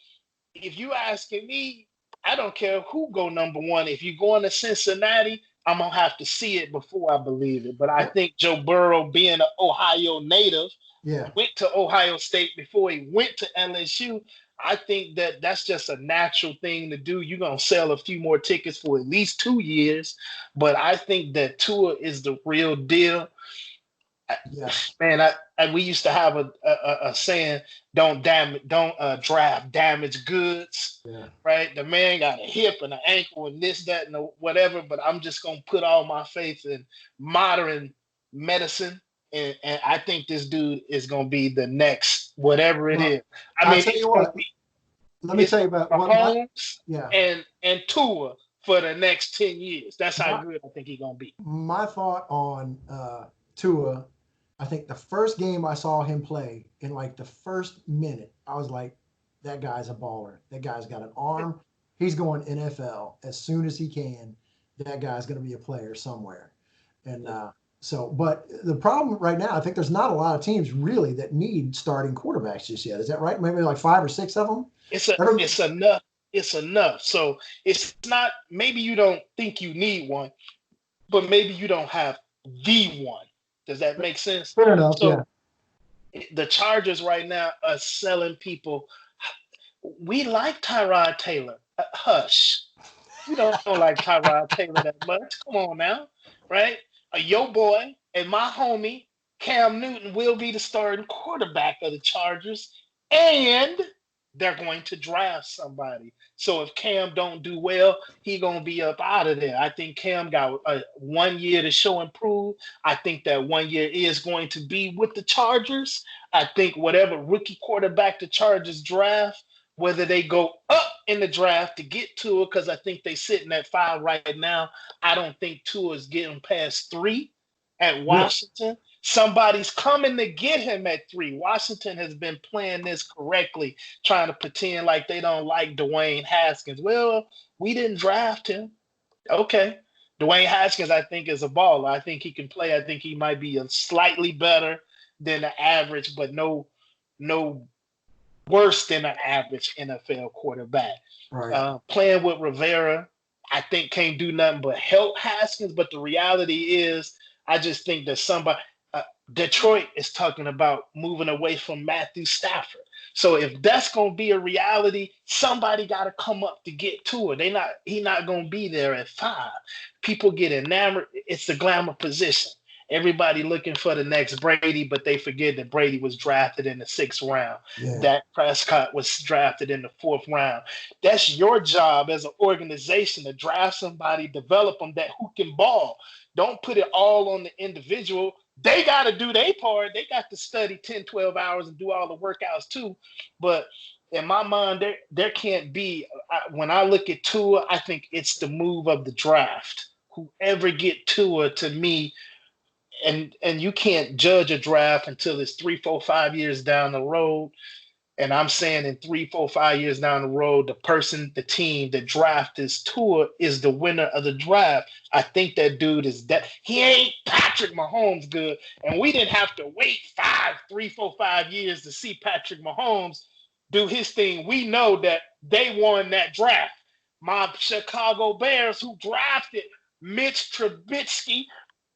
if you asking me, I don't care who go number one. If you going to Cincinnati, I'm going to have to see it before I believe it. But I think Joe Burrow, being an Ohio native, went to Ohio State before he went to LSU. I think that's just a natural thing to do. You're going to sell a few more tickets for at least 2 years. But I think that Tua is the real deal. Man, we used to have a saying, don't draft damaged goods, right? The man got a hip and an ankle and this, that, and whatever, but I'm just going to put all my faith in modern medicine, and I think this dude is going to be the next, whatever it is. I mean, let me tell you about Mahomes and Tua for the next 10 years. That's how good I think he's going to be. My thought on Tua, I think the first game I saw him play, in like the first minute, I was like, that guy's a baller. That guy's got an arm. He's going NFL as soon as he can. That guy's going to be a player somewhere. And but the problem right now, I think there's not a lot of teams really that need starting quarterbacks just yet. Is that right? Maybe like 5 or 6 of them? It's enough. It's enough. So it's not, maybe you don't think you need one, but maybe you don't have the one. Does that make sense? Fair enough, so the Chargers right now are selling people. We like Tyrod Taylor. Hush. We don't like Tyrod Taylor that much. Come on now, right? Your boy and my homie, Cam Newton, will be the starting quarterback of the Chargers, and they're going to draft somebody. So if Cam don't do well, he going to be up out of there. I think Cam got 1 year to show and prove. I think that 1 year is going to be with the Chargers. I think whatever rookie quarterback the Chargers draft, whether they go up in the draft to get Tua, because I think they're sitting at 5 right now. I don't think Tua is getting past 3 at Washington. Somebody's coming to get him at 3. Washington has been playing this correctly, trying to pretend like they don't like Dwayne Haskins. Well, we didn't draft him. Okay. Dwayne Haskins, I think, is a baller. I think he can play. I think he might be a slightly better than the average, but no worse than an average NFL quarterback. Right. Playing with Rivera, I think can't do nothing but help Haskins. But the reality is, I just think that Detroit is talking about moving away from Matthew Stafford. So if that's going to be a reality, somebody got to come up to get to it. He not going to be there at 5. People get enamored. It's the glamour position. everybody looking for the next Brady, but they forget that Brady was drafted in the 6th round. Yeah. Dak Prescott was drafted in the 4th round. That's your job as an organization to draft somebody, develop them that who can ball. Don't put it all on the individual. They got to do their part. They got to study 10, 12 hours and do all the workouts too. But in my mind, there can't be, when I look at Tua, I think it's the move of the draft. Whoever get Tua, to me, and you can't judge a draft until it's 3, 4, 5 years down the road. And I'm saying in 3, 4, 5 years down the road, the team that drafted Tua is the winner of the draft. I think that dude he ain't Patrick Mahomes good. And we didn't have to wait 3, 4, 5 years to see Patrick Mahomes do his thing. We know that they won that draft. My Chicago Bears, who drafted Mitch Trubisky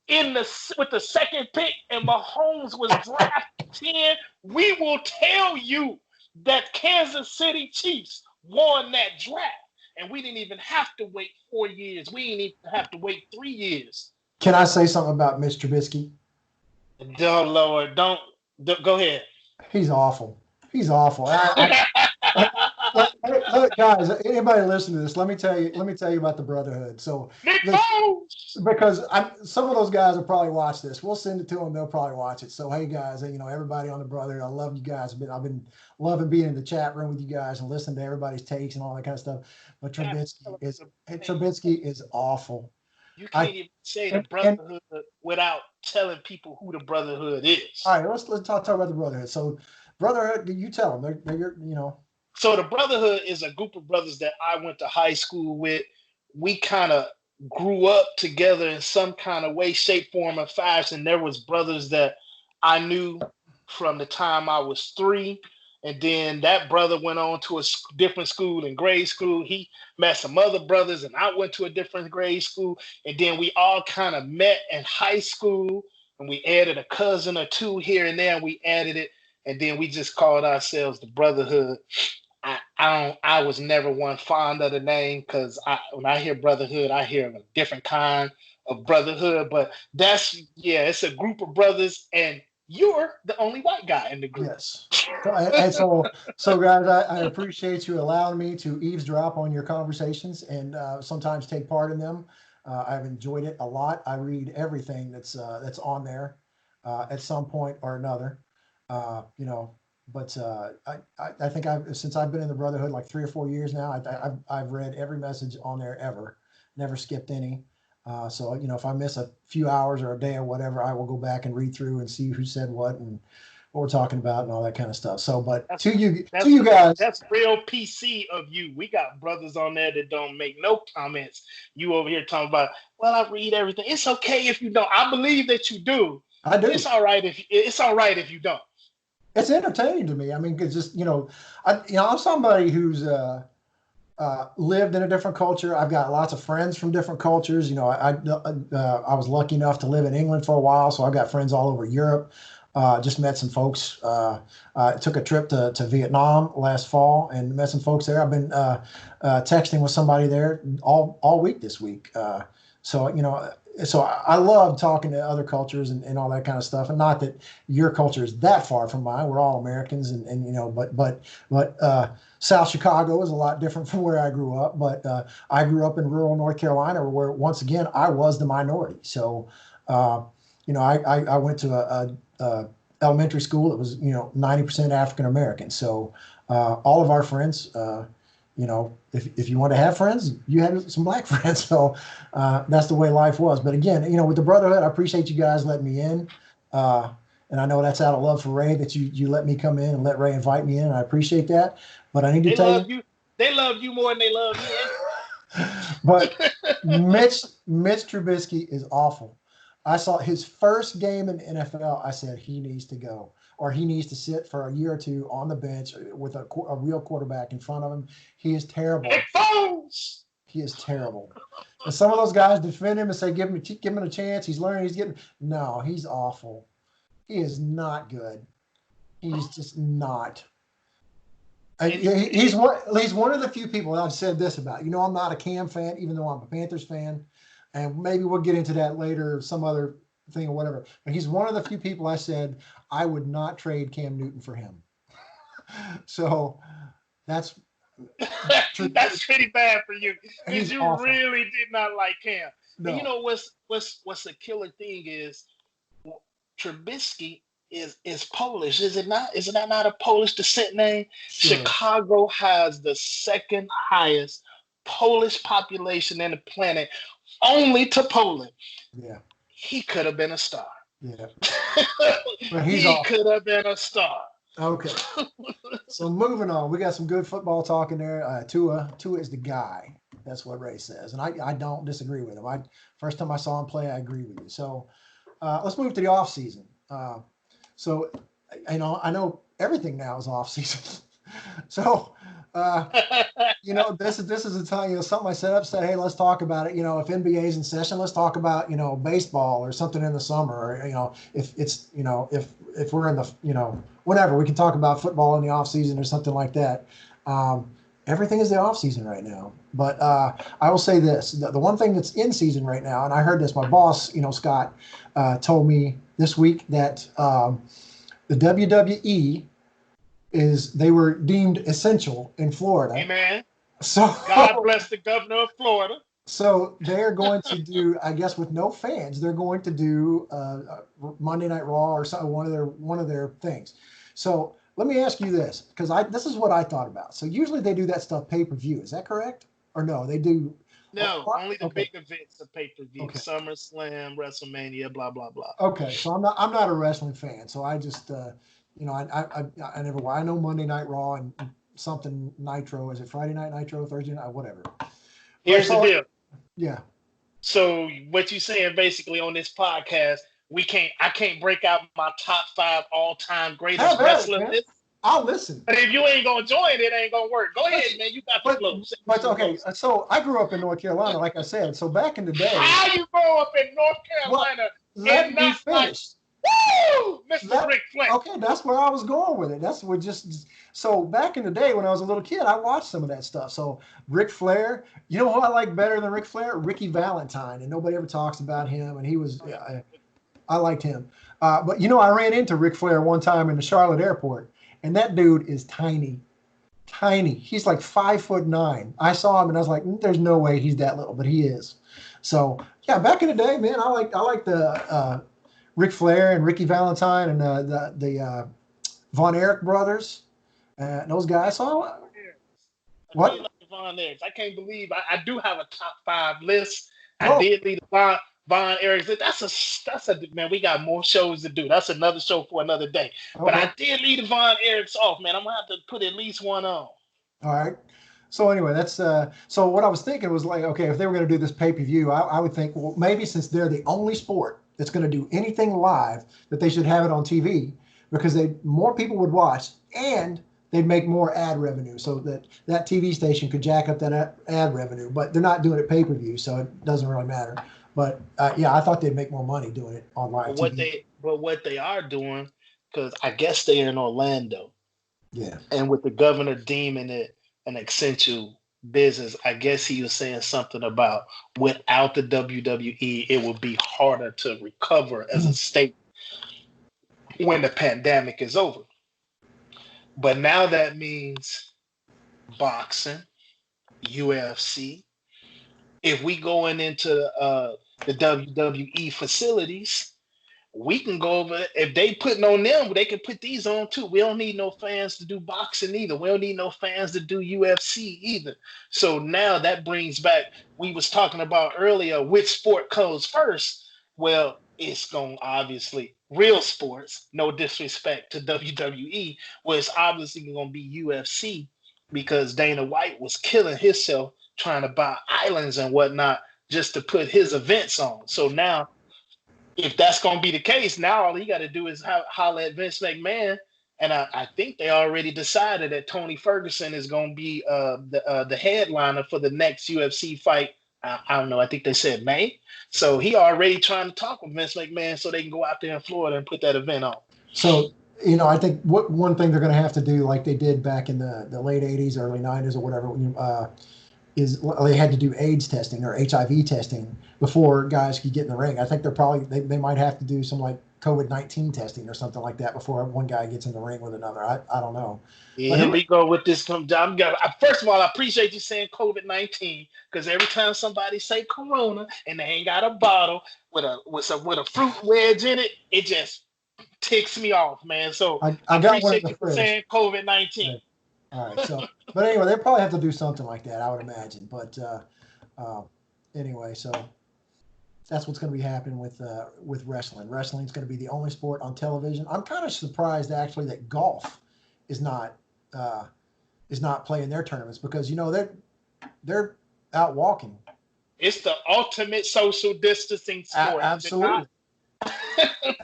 with the 2nd pick, and Mahomes was drafted 10, we will tell you that Kansas City Chiefs won that draft. And we didn't even have to wait 4 years. We didn't even have to wait 3 years. Can I say something about Mitch Trubisky? Oh, Lord, don't go ahead. He's awful. He's awful. Look, guys, anybody listening to this, let me tell you about the brotherhood. So, because some of those guys will probably watch this. We'll send it to them. They'll probably watch it. So, hey, guys, everybody on the brotherhood, I love you guys. I've been loving being in the chat room with you guys and listening to everybody's takes and all that kind of stuff. But Trubisky is awful. You can't even say the brotherhood without telling people who the brotherhood is. All right, let's talk about the brotherhood. So, brotherhood, you tell them. They're So the brotherhood is a group of brothers that I went to high school with. We kind of grew up together in some kind of way, shape, form, or fashion. There was brothers that I knew from the time I was 3. And then that brother went on to a different school in grade school. He met some other brothers, and I went to a different grade school. And then we all kind of met in high school, and we added a cousin or two here and there, and we added it. And then we just called ourselves the brotherhood. I was never one fond of the name, because when I hear brotherhood, I hear a different kind of brotherhood. But it's a group of brothers, and you're the only white guy in the group. Yes. So guys, I appreciate you allowing me to eavesdrop on your conversations and sometimes take part in them. I've enjoyed it a lot. I read everything that's on there at some point or another. But I think since I've been in the brotherhood like 3 or 4 years now, I've read every message on there ever, never skipped any. So if I miss a few hours or a day or whatever, I will go back and read through and see who said what and what we're talking about and all that kind of stuff. So, but to you guys, that's real PC of you. We got brothers on there that don't make no comments. You over here talking about, well, I read everything. It's okay if you don't. I believe that you do. I do. It's all right if you don't. It's entertaining to me. I mean, because just I'm somebody who's lived in a different culture. I've got lots of friends from different cultures. I was lucky enough to live in England for a while, so I've got friends all over Europe. Just met some folks. Took a trip to Vietnam last fall and met some folks there. I've been texting with somebody there all week this week. So I love talking to other cultures and all that kind of stuff. And not that your culture is that far from mine. We're all Americans, but South Chicago is a lot different from where I grew up. But I grew up in rural North Carolina, where once again I was the minority. So I went to a elementary school that was 90% African American. So all of our friends. If you want to have friends, you have some black friends. So that's the way life was. But again, with the brotherhood, I appreciate you guys letting me in. And I know that's out of love for Ray that you let me come in and let Ray invite me in. I appreciate that. But I need to tell you. They love you more than they love you. But Mitch Trubisky is awful. I saw his first game in the NFL. I said he needs to go, or he needs to sit for a year or two on the bench with a real quarterback in front of him. He is terrible. He is terrible. And some of those guys defend him and say, give him a chance. He's learning. No, he's awful. He is not good. He's just not. He's one of the few people that I've said this about. I'm not a Cam fan, even though I'm a Panthers fan. And maybe we'll get into that later some other thing or whatever. But he's one of the few people I said I would not trade Cam Newton for him. So that's that's pretty bad for you because you awful. really did not like Cam. No. And you know what's a killer thing is Trubisky is Polish, is it not? Is that not a Polish descent name? Sure. Chicago has the second highest Polish population in the planet, only to Poland. Yeah. He could have been a star. Yeah. He could have been a star. Okay. So moving on, we got some good football talk in there. Tua is the guy. That's what Ray says, and I don't disagree with him. First time I saw him play, I agree with you. So let's move to the off season. So I know everything now is off season. So this is a time, something I set up, said, hey, let's talk about it. If NBA's in session, let's talk about baseball or something in the summer. Or if it's if we're in the whatever, we can talk about football in the off season or something like that. Everything is the off season right now. But I will say this: the one thing that's in season right now, and I heard this, my boss, Scott, told me this week that the WWE they were deemed essential in Florida. Amen. So God bless the governor of Florida. So they're going to do, I guess, with no fans, they're going to do Monday Night Raw or one of their things. So let me ask you this, because this is what I thought about. So usually they do that stuff pay-per-view. Is that correct? Or no, they do? No, only the big events are pay-per-view. Okay. SummerSlam, WrestleMania, blah blah blah. Okay, so I'm not a wrestling fan, so I just I never. I know Monday Night Raw and something Nitro. Is it Friday Night Nitro, Thursday night, whatever? Here's the deal. Yeah. So what you saying basically on this podcast? I can't break out my top 5 all-time greatest wrestlers. I'll listen. But if you ain't gonna join, it ain't gonna work. Go ahead, man. You got the flow. But okay, so I grew up in North Carolina, like I said. So back in the day, how you grow up in North Carolina? Let me finish. Woo, Mr. Ric Flair. Okay, that's where I was going with it. That's what so back in the day when I was a little kid, I watched some of that stuff. So Ric Flair, you know who I like better than Ric Flair? Ricky Valentine, and nobody ever talks about him. And he was, I liked him. But I ran into Ric Flair one time in the Charlotte airport, and that dude is tiny. He's like 5'9". I saw him and I was like, there's no way he's that little, but he is. So yeah, back in the day, man, I like the Ric Flair and Ricky Valentine and the Von Erich brothers, those guys. So what? Like the Von Erichs. I can't believe I do have a top 5 list. I did lead the Von Erichs. That's a man. We got more shows to do. That's another show for another day. Okay. But I did lead the Von Erichs off, man. I'm gonna have to put at least one on. All right. So anyway, that's so what I was thinking was like, okay, if they were going to do this pay-per-view, I would think, well, maybe since they're the only sport that's going to do anything live, that they should have it on TV, because more people would watch and they'd make more ad revenue, so that TV station could jack up that ad revenue. But they're not doing it pay-per-view, so it doesn't really matter. But I thought they'd make more money doing it on live TV. What they are doing, because I guess they're in Orlando. Yeah. And with the governor deeming it an essential business, I guess he was saying something about without the WWE, it would be harder to recover as a state when the pandemic is over. But now that means boxing, UFC. If we going into the WWE facilities, we can go over. If they putting on them, they can put these on too. We don't need no fans to do boxing either. We don't need no fans to do UFC either. So now that brings back, we was talking about earlier, which sport comes first. Well, it's going to obviously real sports, no disrespect to WWE, well, it's obviously going to be UFC, because Dana White was killing himself trying to buy islands and whatnot just to put his events on. So now, if that's going to be the case, now all he got to do is holler at Vince McMahon. And I think they already decided that Tony Ferguson is going to be the headliner for the next UFC fight. I don't know. I think they said May. So he already trying to talk with Vince McMahon so they can go out there in Florida and put that event on. So, I think one thing they're going to have to do, like they did back in the late 80s, early 90s or whatever, they had to do AIDS testing or HIV testing before guys could get in the ring. I think they might have to do some like COVID-19 testing or something like that before one guy gets in the ring with another. I don't know. Yeah, here we go with this. First of all, I appreciate you saying COVID-19 because every time somebody say Corona and they ain't got a bottle with a fruit wedge in it, it just ticks me off, man. So I appreciate you for saying COVID-19. Right. All right. So, but anyway, they probably have to do something like that, I would imagine. But anyway, so that's what's going to be happening with wrestling. Wrestling is going to be the only sport on television. I'm kind of surprised actually that golf is not playing their tournaments because they're out walking. It's the ultimate social distancing sport. Absolutely.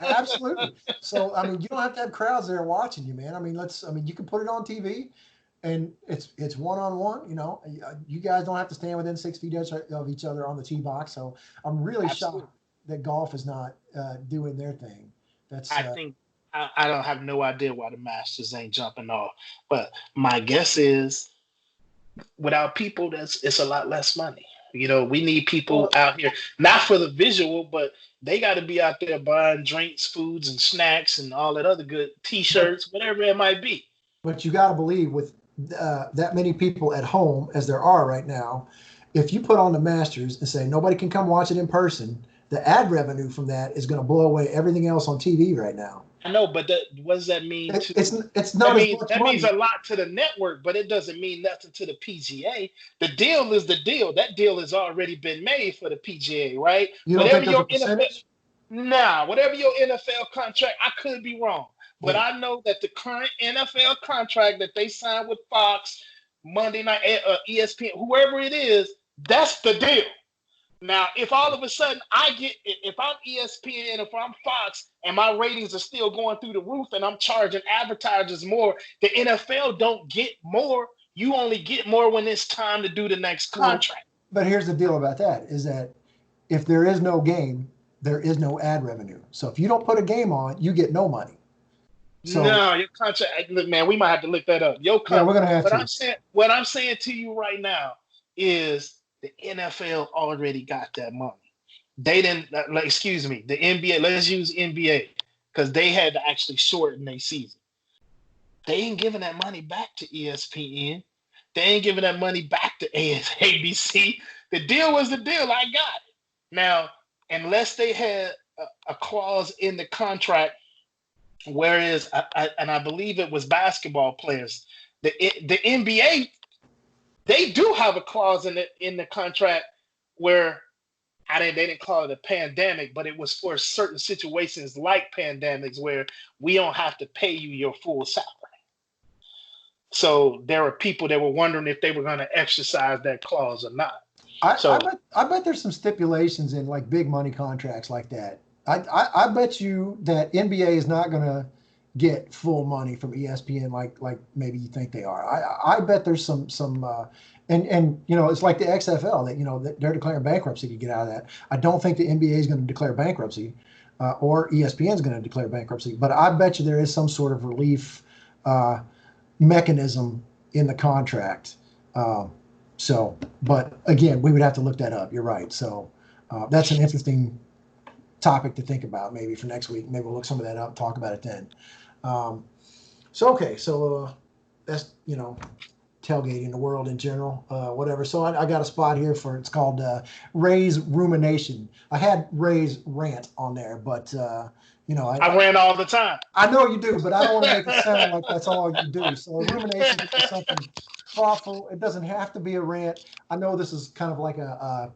Absolutely. So I mean, you don't have to have crowds there watching you, man. I mean, you can put it on TV, and it's one-on-one. You guys don't have to stand within 6 feet of each other on the tee box. So I'm really shocked that golf is not doing their thing. I don't have no idea why the Masters ain't jumping off, but my guess is without people, it's a lot less money. We need people out here, not for the visual, but they got to be out there buying drinks, foods, and snacks, and all that other good T-shirts, whatever it might be. But you got to believe with that many people at home as there are right now, if you put on the Masters and say nobody can come watch it in person, the ad revenue from that is going to blow away everything else on TV right now. I know, but what does that mean? It's not. That means a lot to the network, but it doesn't mean nothing to the PGA. The deal is the deal. That deal has already been made for the PGA, right? Whatever your NFL contract, I could be wrong, but I know that the current NFL contract that they signed with Fox, Monday Night, ESPN, whoever it is, that's the deal. Now, if all of a sudden if I'm ESPN, if I'm Fox, and my ratings are still going through the roof and I'm charging advertisers more, the NFL don't get more. You only get more when it's time to do the next contract. But here's the deal about that is that if there is no game, there is no ad revenue. So if you don't put a game on, you get no money. So, no, your contract, man, we might have to look that up. We're going to have to. What I'm saying to you right now is the NFL already got that money. They didn't, excuse me, the NBA, let's use NBA, because they had to actually shorten their season. They ain't giving that money back to ESPN. They ain't giving that money back to ABC. The deal was the deal. I got it. Now, unless they had a clause in the contract, whereas, I believe it was basketball players, the NBA, they do have a clause in the contract where they didn't call it a pandemic, but it was for certain situations like pandemics where we don't have to pay you your full salary. So there were people that were wondering if they were going to exercise that clause or not. I bet there's some stipulations in like big money contracts like that. I bet you that NBA is not going to get full money from ESPN like maybe you think they are. I bet there's some and it's like the XFL that they're declaring bankruptcy to get out of that. I don't think the NBA is going to declare bankruptcy or ESPN is going to declare bankruptcy, but I bet you there is some sort of relief mechanism in the contract. But again, we would have to look that up. You're right. So that's an interesting topic to think about maybe for next week. Maybe we'll look some of that up, talk about it then. So that's, tailgating the world in general, whatever. So I got a spot here it's called Ray's Rumination. I had Ray's Rant on there, but I rant all the time. I know you do, but I don't want to make it sound like that's all you do. So rumination is something thoughtful. It doesn't have to be a rant. I know this is kind of like a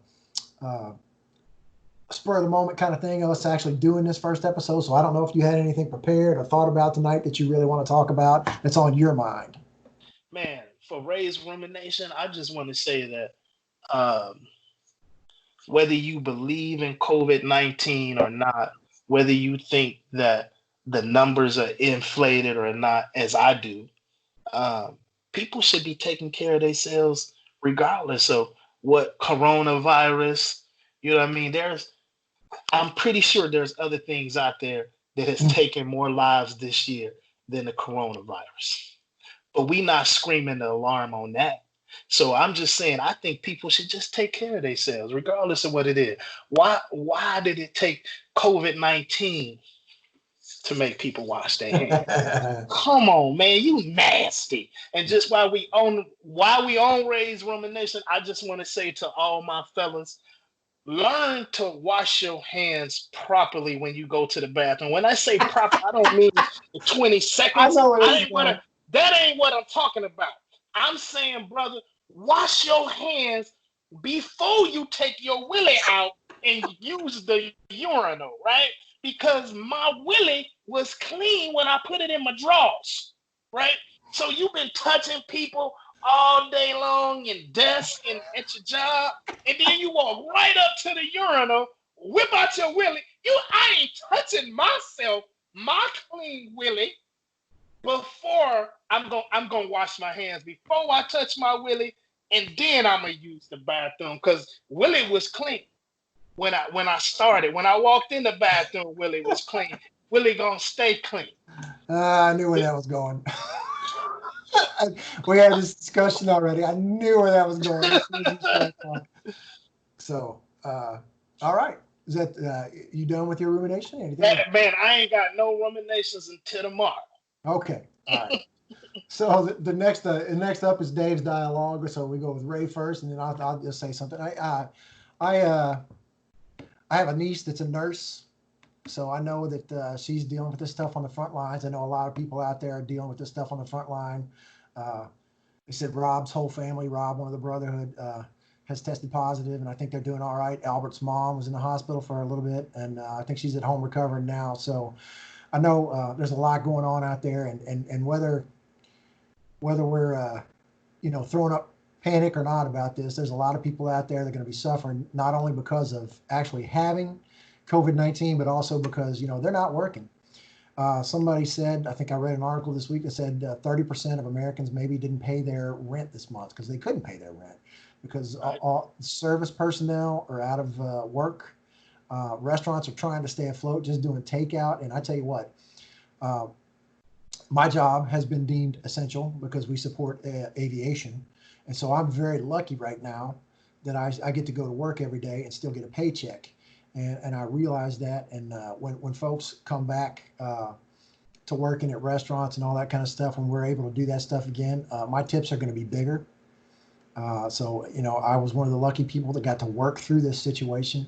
spur of the moment kind of thing, us actually doing this first episode. So I don't know if you had anything prepared or thought about tonight that you really want to talk about that's on your mind. Man, for Ray's Rumination, I just want to say that whether you believe in COVID-19 or not, whether you think that the numbers are inflated or not, as I do, people should be taking care of themselves regardless of what coronavirus, what I mean? I'm pretty sure there's other things out there that has taken more lives this year than the coronavirus. But we not screaming the alarm on that. So I'm just saying, I think people should just take care of themselves, regardless of what it is. Why did it take COVID-19 to make people wash their hands? Come on, man, you nasty. And just while we on Raised Rumination, I just want to say to all my fellas, learn to wash your hands properly when you go to the bathroom. When I say proper, I don't mean the 20 seconds. That ain't what I'm talking about. I'm saying, brother, wash your hands before you take your willy out and use the urinal, right? Because my willy was clean when I put it in my drawers, right? So you've been touching people all day long in desk and at your job, and then you walk right up to the urinal, whip out your willy. I ain't touching myself, my clean willy, before I'm gonna wash my hands before I touch my willy, and then I'm gonna use the bathroom because willy was clean when I started. When I walked in the bathroom, willy was clean. Willy gonna stay clean. I knew where that was going. We had this discussion already. I knew where that was going. So, all right. Is that you done with your rumination? Man, I ain't got no ruminations until tomorrow. Okay. All right. So the next up is Dave's dialogue. So we go with Ray first, and then I'll just say something. I have a niece that's a nurse, so I know that she's dealing with this stuff on the front lines. I know a lot of people out there are dealing with this stuff on the front line. They said Rob's whole family, Rob, one of the brotherhood, has tested positive, and I think they're doing all right. Albert's mom was in the hospital for a little bit, and I think she's at home recovering now. So I know there's a lot going on out there, and whether we're throwing up panic or not about this, there's a lot of people out there that are going to be suffering, not only because of actually having COVID-19, but also because they're not working. Somebody said, I think I read an article this week that said 30% of Americans maybe didn't pay their rent this month because they couldn't pay their rent because all service personnel are out of work. Restaurants are trying to stay afloat, just doing takeout. And I tell you what, my job has been deemed essential because we support aviation. And so I'm very lucky right now that I get to go to work every day and still get a paycheck. And I realize that. And when folks come back to working at restaurants and all that kind of stuff, when we're able to do that stuff again, my tips are going to be bigger. So I was one of the lucky people that got to work through this situation.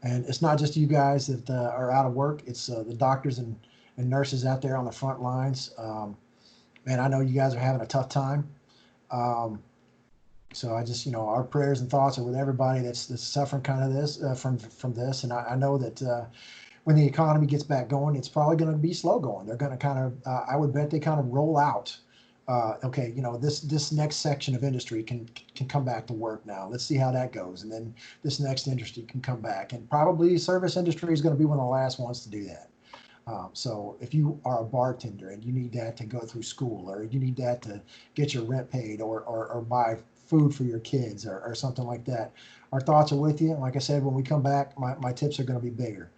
And it's not just you guys that are out of work. It's the doctors and nurses out there on the front lines. Man, I know you guys are having a tough time. So I just, our prayers and thoughts are with everybody that's suffering kind of this from this. And I know that when the economy gets back going, it's probably going to be slow going. They're going to kind of, I would bet they kind of roll out. Okay, this next section of industry can come back to work now. Let's see how that goes. And then this next industry can come back. And probably service industry is going to be one of the last ones to do that. So if you are a bartender and you need that to go through school, or you need that to get your rent paid, or buy food for your kids, or something like that, our thoughts are with you. And like I said, when we come back, my tips are going to be bigger.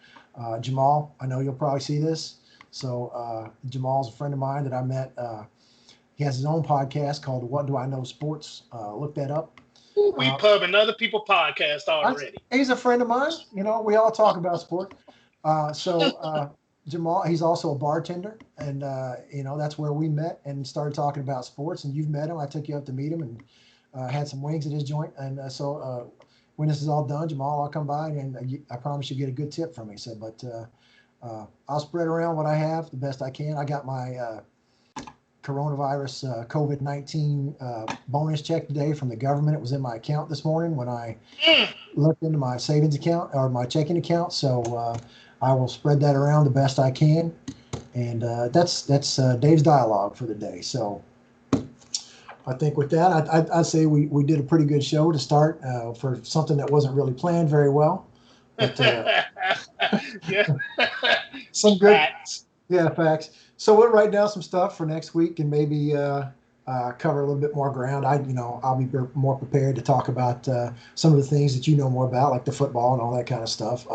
Jamal, I know you'll probably see this. So Jamal's a friend of mine that I met. He has his own podcast called What Do I Know Sports. Look that up. We pubbing other people's podcasts already. He's a friend of mine. We all talk about sport. Jamal, he's also a bartender, and that's where we met and started talking about sports. And you've met him. I took you up to meet him and had some wings at his joint. And so when this is all done, Jamal, I'll come by and I promise you get a good tip from me. So, but I'll spread around what I have the best I can. I got my coronavirus COVID-19 bonus check today from the government. It was in my account this morning when I looked into my savings account or my checking account. So I will spread that around the best I can. And that's Dave's dialogue for the day. So I think with that, I'd say we did a pretty good show to start for something that wasn't really planned very well. But yeah. Some good facts. Yeah, facts. So we'll write down some stuff for next week and maybe cover a little bit more ground. I'll be more prepared to talk about some of the things that you know more about, like the football and all that kind of stuff.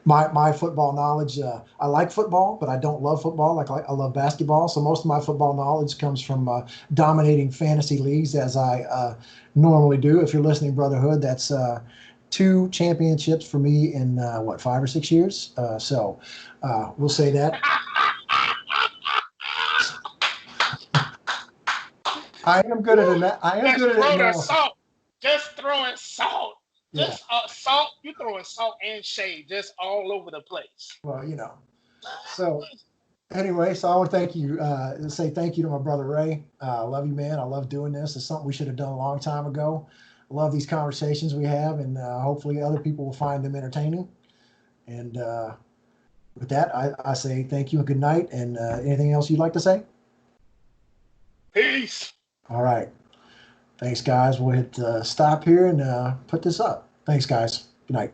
my football knowledge. I like football, but I don't love football. Like I love basketball. So most of my football knowledge comes from dominating fantasy leagues, as I normally do. If you're listening, Brotherhood, that's 2 championships for me in what, 5 or 6 years. So we'll say that. I am good at it. I am good at analysis. Just throwing salt. Yeah. Just salt. You're throwing salt and shade just all over the place. Well, So anyway, so I want to thank you. Say thank you to my brother Ray. I love you, man. I love doing this. It's something we should have done a long time ago. I love these conversations we have, and hopefully other people will find them entertaining. And with that, I say thank you and good night. And anything else you'd like to say? Peace. All right. Thanks, guys. We'll hit stop here and put this up. Thanks, guys. Good night.